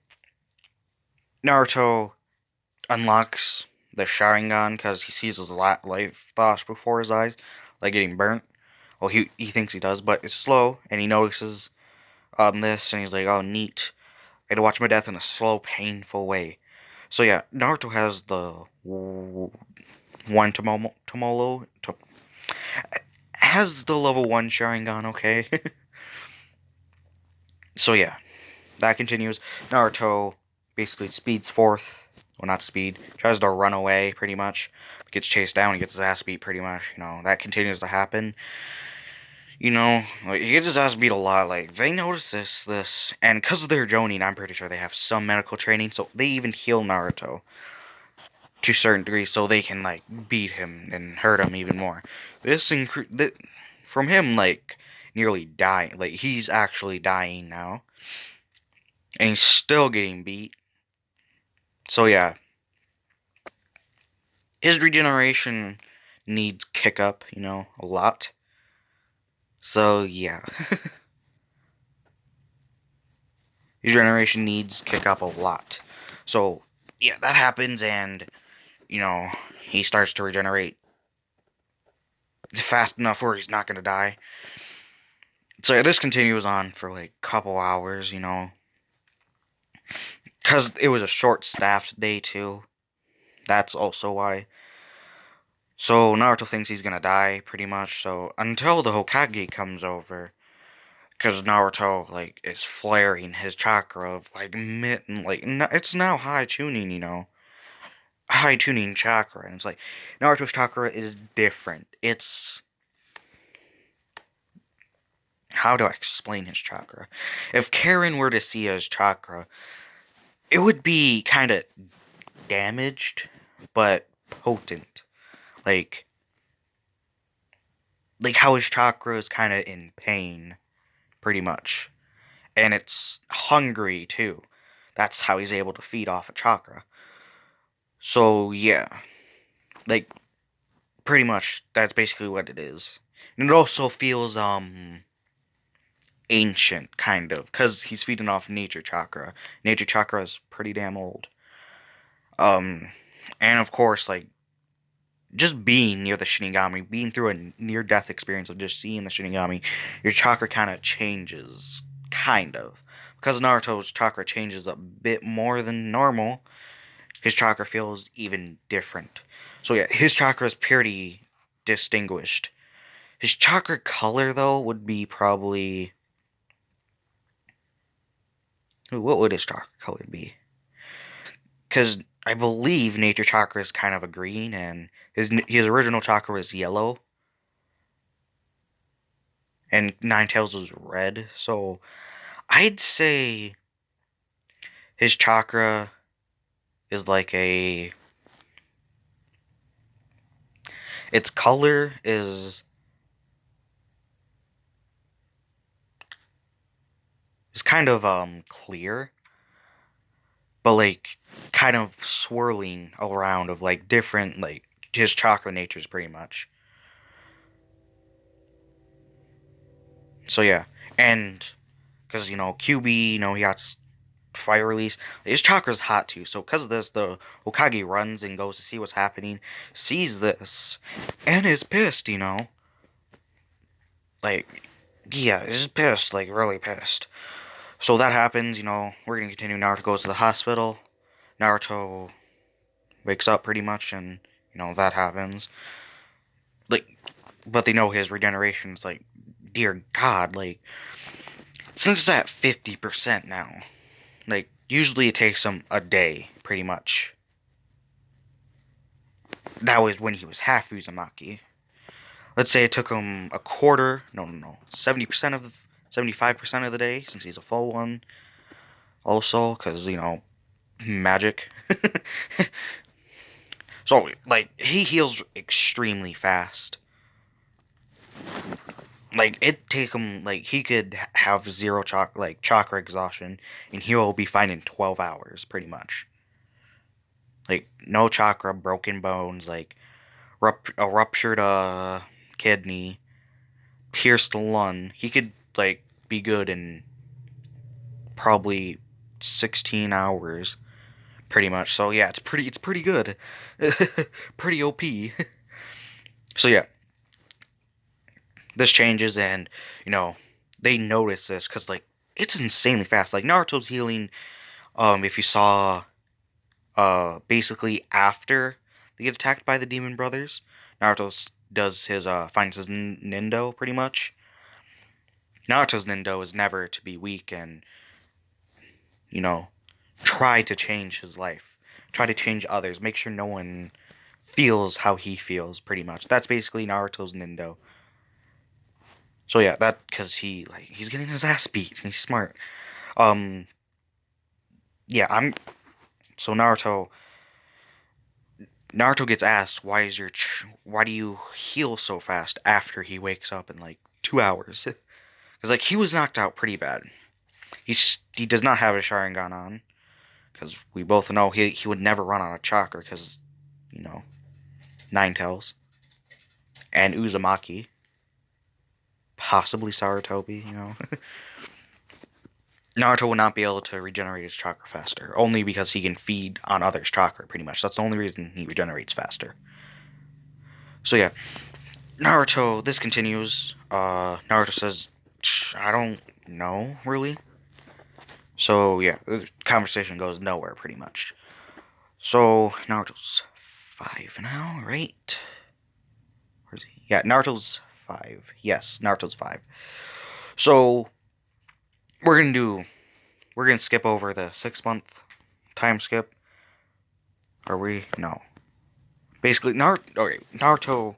Naruto unlocks the Sharingan because he sees his life flash before his eyes, like getting burnt. Well, he thinks he does, but it's slow, and he notices this, and he's like, "Oh, neat! I had to watch my death in a slow, painful way." So yeah, Naruto has the one has the level 1 Sharingan. Okay, so yeah, that continues. Naruto basically speeds forth. Well, not speed. Tries to run away, pretty much. Gets chased down. He gets his ass beat, pretty much. That continues to happen. Like, he gets his ass beat a lot. Like, they notice this. And because of their Jonin, I'm pretty sure they have some medical training. So they even heal Naruto to a certain degree so they can, like, beat him and hurt him even more. From him, like, nearly dying. Like, he's actually dying now. And he's still getting beat. So yeah, his regeneration needs kick up, a lot. So yeah, his regeneration needs kick up a lot. So yeah, that happens, and he starts to regenerate fast enough where he's not gonna die. So yeah, this continues on for like a couple hours, because it was a short-staffed day too. That's also why. So Naruto thinks he's gonna die pretty much. So until the Hokage comes over, because Naruto like is flaring his chakra of like mitten, like it's now high tuning, high tuning chakra, and it's like Naruto's chakra is different. It's how do I explain his chakra? If Karen were to see his chakra, it would be kind of damaged, but potent, like how his chakra is kind of in pain, pretty much, and it's hungry too. That's how he's able to feed off a chakra. So yeah, like pretty much that's basically what it is. And it also feels ancient kind of cuz he's feeding off nature chakra. Nature chakra is pretty damn old. Um and of course like just being near the Shinigami, being through a near death experience of just seeing the Shinigami, your chakra kind of changes kind of. Because Naruto's chakra changes a bit more than normal, his chakra feels even different. So yeah, his chakra is pretty distinguished. His chakra color though would be probably what would his chakra color be? Because I believe nature chakra is kind of a green, and his original chakra is yellow, and Nine Tails is red. So I'd say his chakra is like its color is kind of clear, but like kind of swirling around of like different like his chakra natures pretty much. So yeah, and because QB, he got fire release. His chakra's hot too. So because of this, the Hokage runs and goes to see what's happening, sees this, and is pissed. Like yeah, is pissed, like really pissed. So that happens. We're gonna continue. Naruto goes to the hospital. Naruto wakes up pretty much, and that happens. Like, but they know his regeneration's like, dear God, like since it's at 50% now, like usually it takes him a day, pretty much. That was when he was half Uzumaki. Let's say it took him a quarter, no, 70% of 75% of the day, since he's a full one. Also, because magic. So like he heals extremely fast. Like it take him like he could have zero chakra exhaustion, and he will be fine in 12 hours, pretty much. Like no chakra, broken bones, like a ruptured kidney, pierced lung. He could like be good in probably 16 hours, pretty much. So yeah, it's pretty good, pretty OP. So yeah, this changes, and you know they notice this because like it's insanely fast. Like Naruto's healing. If you saw, basically after they get attacked by the demon brothers, Naruto does his finds his Nindo pretty much. Naruto's Nindo is never to be weak and you know try to change his life, try to change others, make sure no one feels how he feels. Pretty much, that's basically Naruto's Nindo. So yeah, that because he's getting his ass beat. He's smart. Um, yeah, I'm so Naruto gets asked why do you heal so fast after he wakes up in like 2 hours? Because like he was knocked out pretty bad. He does not have a Sharingan on because we both know he would never run on a chakra because you know Nine Tails and Uzumaki, possibly Sarutobi. Naruto will not be able to regenerate his chakra faster, only because he can feed on others' chakra. Pretty much, that's the only reason he regenerates faster. So yeah, Naruto. This continues. Naruto says, "I don't know really." So yeah, the conversation goes nowhere pretty much. So Naruto's 5 now, right? Where's he? Yeah, Naruto's 5. Yes, Naruto's 5. So we're gonna do. We're gonna skip over the 6 month time skip. Are we? No. Basically, Naruto,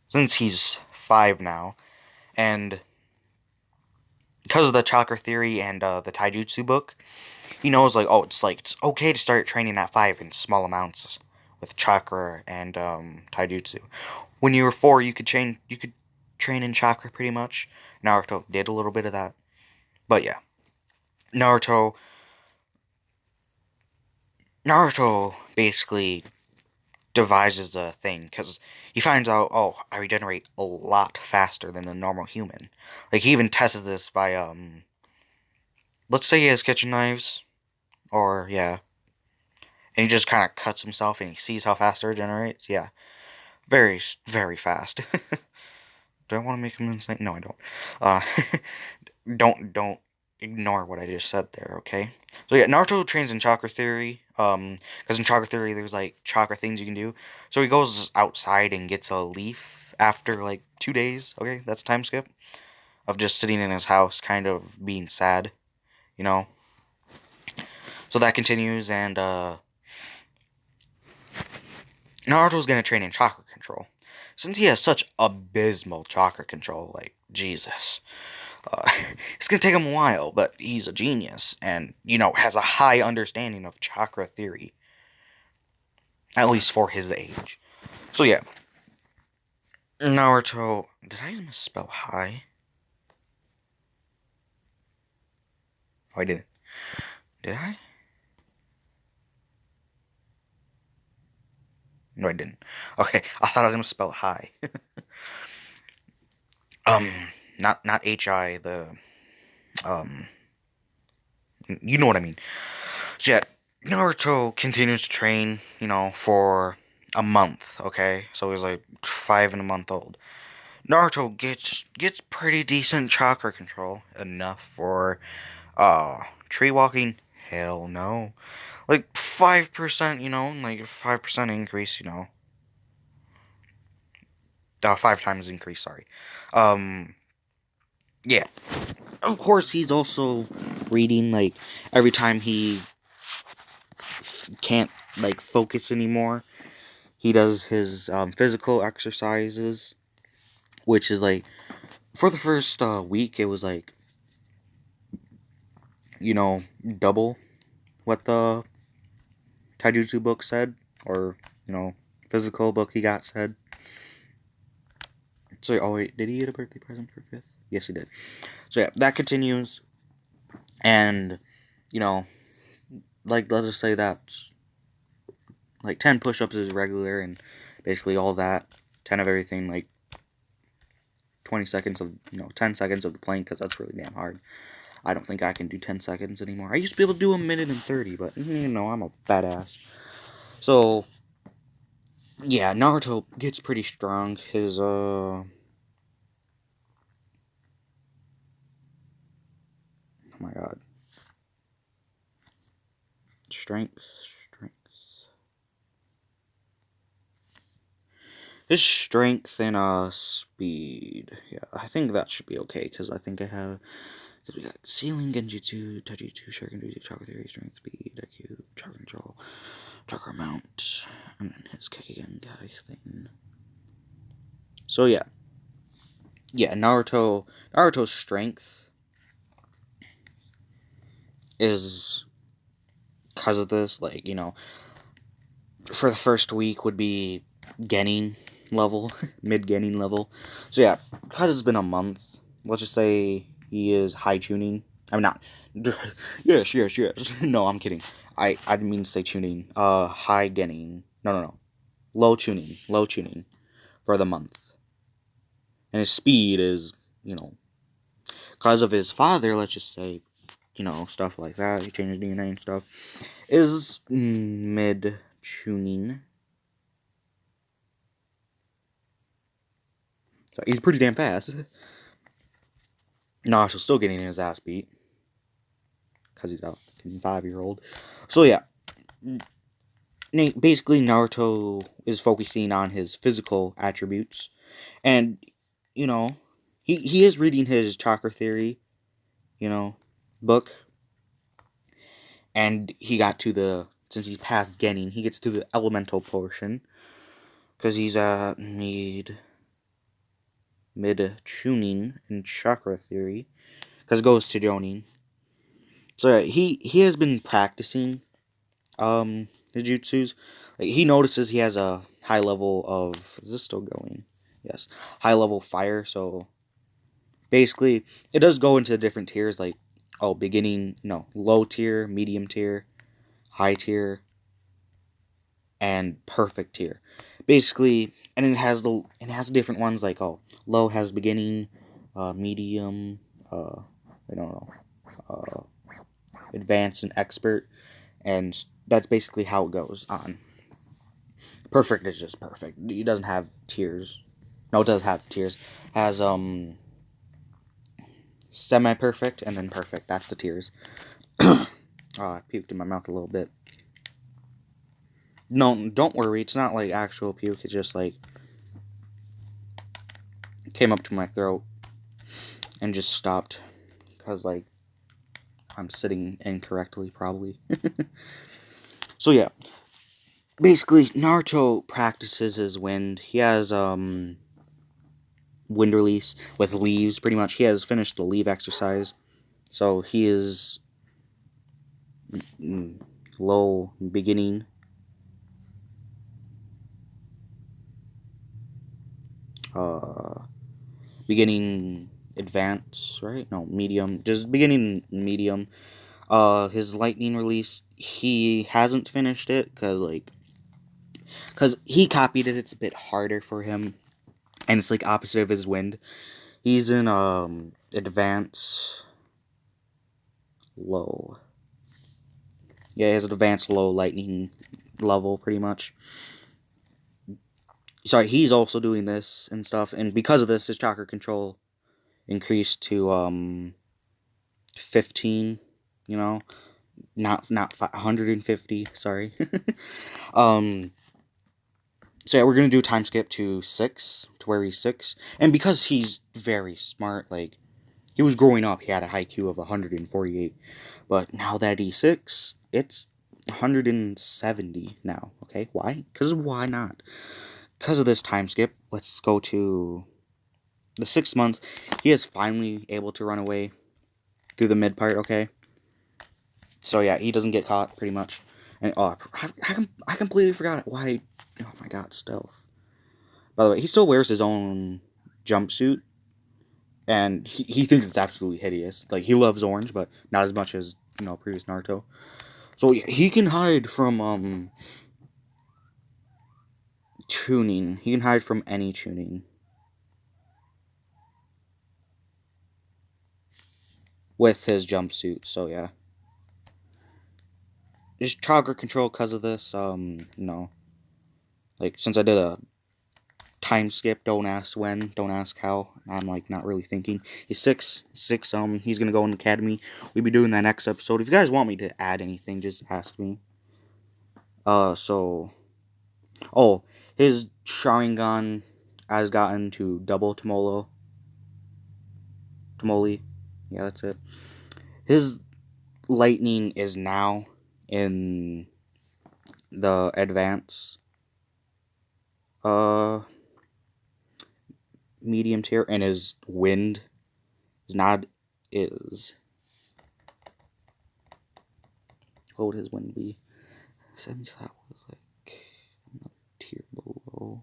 since he's 5 now, and because of the chakra theory and the taijutsu book, he knows like, oh, it's okay to start training at 5 in small amounts with chakra and taijutsu. When you were 4, you could train in chakra pretty much. Naruto did a little bit of that, but yeah, Naruto Naruto basically devises the thing because he finds out, oh, I regenerate a lot faster than the normal human. Like he even tested this by let's say he has kitchen knives, or yeah, and he just kind of cuts himself and he sees how fast it regenerates. Yeah, very very fast. Do I want to make him insane? No, I don't. Uh, don't ignore what I just said there. Okay. So yeah, Naruto trains in chakra theory. Because in chakra theory, there's like chakra things you can do. So he goes outside and gets a leaf after like 2 days. Okay, that's time skip of just sitting in his house, kind of being sad. You know. So that continues, and Naruto's gonna train in chakra control. Since he has such abysmal chakra control, like Jesus, Uh, it's gonna take him a while, but he's a genius and, has a high understanding of chakra theory. At least for his age. So yeah. Naruto. Did I misspell high? Oh, I didn't. Did I? No, I didn't. Okay, I thought I was gonna spell high. um, not HI, the um you know what I mean. So yeah, Naruto continues to train, for a month, okay? So he's like 5 and a month old. Naruto gets pretty decent chakra control, enough for tree walking. Hell no. Like 5%, like a 5% increase, 5 times increase, sorry. Um yeah. Of course he's also reading, like, every time he can't, like, focus anymore. He does his physical exercises, which is like, for the first week, it was like, double what the taijutsu book said, or, physical book he got said. So, oh wait, did he get a birthday present for 5th? Yes, he did. So yeah, that continues, and, like, let's just say that, like, 10 push-ups is regular, and basically all that, 10 of everything, like, 20 seconds of, 10 seconds of the plank, because that's really damn hard. I don't think I can do 10 seconds anymore. I used to be able to do a minute and 30, but, I'm a badass. So, yeah, Naruto gets pretty strong. His, oh my god. Strength. His strength and, speed. Yeah, I think that should be okay, because I think I have, because we got Ceiling, Genjutsu, Taijutsu, Sharingan, Chakra Theory, Strength, Speed, IQ, Chakra Control, Chakra Amount, and then his Kekigenkai thing. So, yeah. Yeah, Naruto's strength is, because of this, like, for the first week would be Genin level, mid-Genin level. So yeah, because it's been a month, let's just say he is high tuning. I'm not. Yes. No, I'm kidding. I didn't mean to say tuning. High Genin. No. Low tuning for the month. And his speed is, because of his father, let's just say, stuff like that. He changed DNA and stuff. Is mid tuning. So he's pretty damn fast. Naruto's still getting his ass beat, because he's a 5-year-old. So yeah, basically Naruto is focusing on his physical attributes, and he is reading his chakra theory, book, and he got to since he's past Genin, he gets to the elemental portion, because he's at mid tuning in chakra theory, because it goes to Jonin. So yeah, he has been practicing the jutsus. Like, he notices he has a high level of, is this still going? Yes, high level fire. So basically, it does go into different tiers, like, low tier, medium tier, high tier, and perfect tier. Basically, and it has different ones, like, low has beginning, medium, I don't know, advanced and expert, and that's basically how it goes on. Perfect is just perfect. It doesn't have tiers. No, it does have tiers. Has semi-perfect and then perfect. That's the tiers. I puked in my mouth a little bit. No, don't worry. It's not like actual puke. It's just like came up to my throat and just stopped, because, like, I'm sitting incorrectly probably. So yeah, basically Naruto practices his wind. He has wind release with leaves. Pretty much, he has finished the leave exercise. So he is low beginning, beginning advance, right? No, medium, just beginning medium. His lightning release, he hasn't finished it, because he copied it. It's a bit harder for him, and it's like opposite of his wind. He's in advanced low. Yeah, he has an advanced low lightning level, pretty much. Sorry, he's also doing this and stuff, and because of this, his chakra control increased to 15. You know, not 150. Sorry. um. So yeah, we're gonna do time skip to 6, to where he's 6, and because he's very smart, like he was growing up, he had a IQ of 148, but now that he's 6, it's 170 now. Okay, why? Because why not? Because of this time skip, let's go to the 6 months. He is finally able to run away through the mid part. Okay, so yeah, he doesn't get caught pretty much. And I completely forgot why. Oh my god, stealth. By the way, he still wears his own jumpsuit, and he thinks it's absolutely hideous. Like, he loves orange, but not as much as, previous Naruto. So yeah, he can hide from tuning. He can hide from any tuning with his jumpsuit. So yeah, just chakra control because of this. Like, since I did a time skip, don't ask when, don't ask how. I'm like not really thinking. He's 6. He's gonna go in the academy. We'll be doing that next episode. If you guys want me to add anything, just ask me. So, oh, his Sharingan has gotten to double Tamoli. Yeah, that's it. His lightning is now in the advance uh medium tier, and his wind is not is what would his wind be? Since that was like another tier below.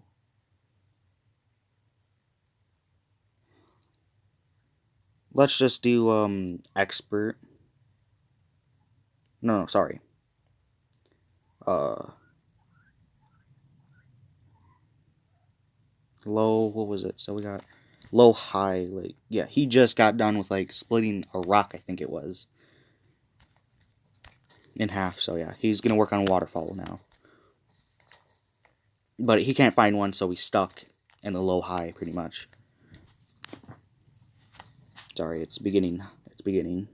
Let's just do expert. No, sorry. Uh Low, what was it? So we got low, high, like, yeah, he just got done with like splitting a rock, I think it was, in half. So yeah, he's gonna work on a waterfall now. But he can't find one, so he's stuck in the low high pretty much. Sorry, it's beginning. It's beginning.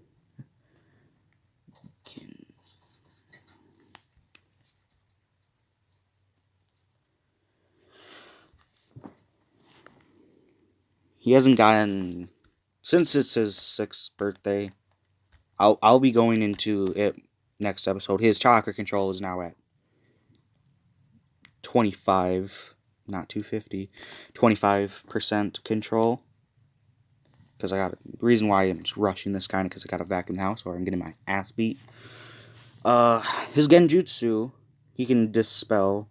He hasn't gotten, since it's his 6th birthday. I'll be going into it next episode. His chakra control is now at 25, not 250, 25% control. Because the reason why I'm rushing this kind of because I got a vacuum house or I'm getting my ass beat. His genjutsu, he can dispel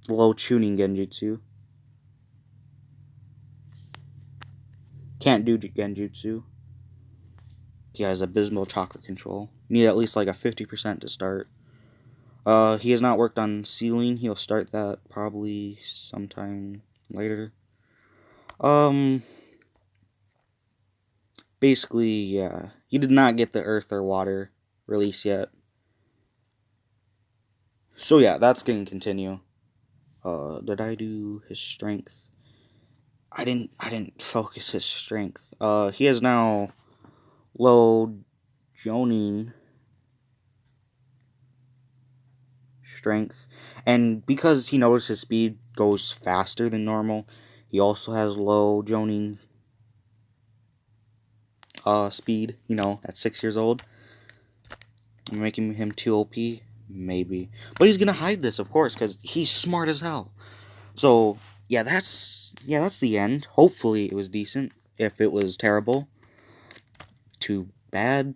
low tuning genjutsu. Can't do genjutsu. He has abysmal chakra control. You need at least like a 50% to start. He has not worked on sealing. He'll start that probably sometime later. Basically, yeah. He did not get the earth or water release yet. So yeah, that's gonna continue. Did I do his strength? I didn't focus his strength. He has now low Jonin strength, and because he noticed his speed goes faster than normal, he also has low Jonin speed, at 6 years old. Making him too OP, maybe. But he's gonna hide this, of course, because he's smart as hell. So yeah, that's the end. Hopefully it was decent. If it was terrible, too bad.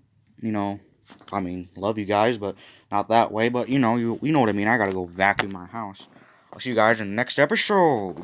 I mean, love you guys, but not that way. But you know what I mean. I gotta go vacuum my house. I'll see you guys in the next episode.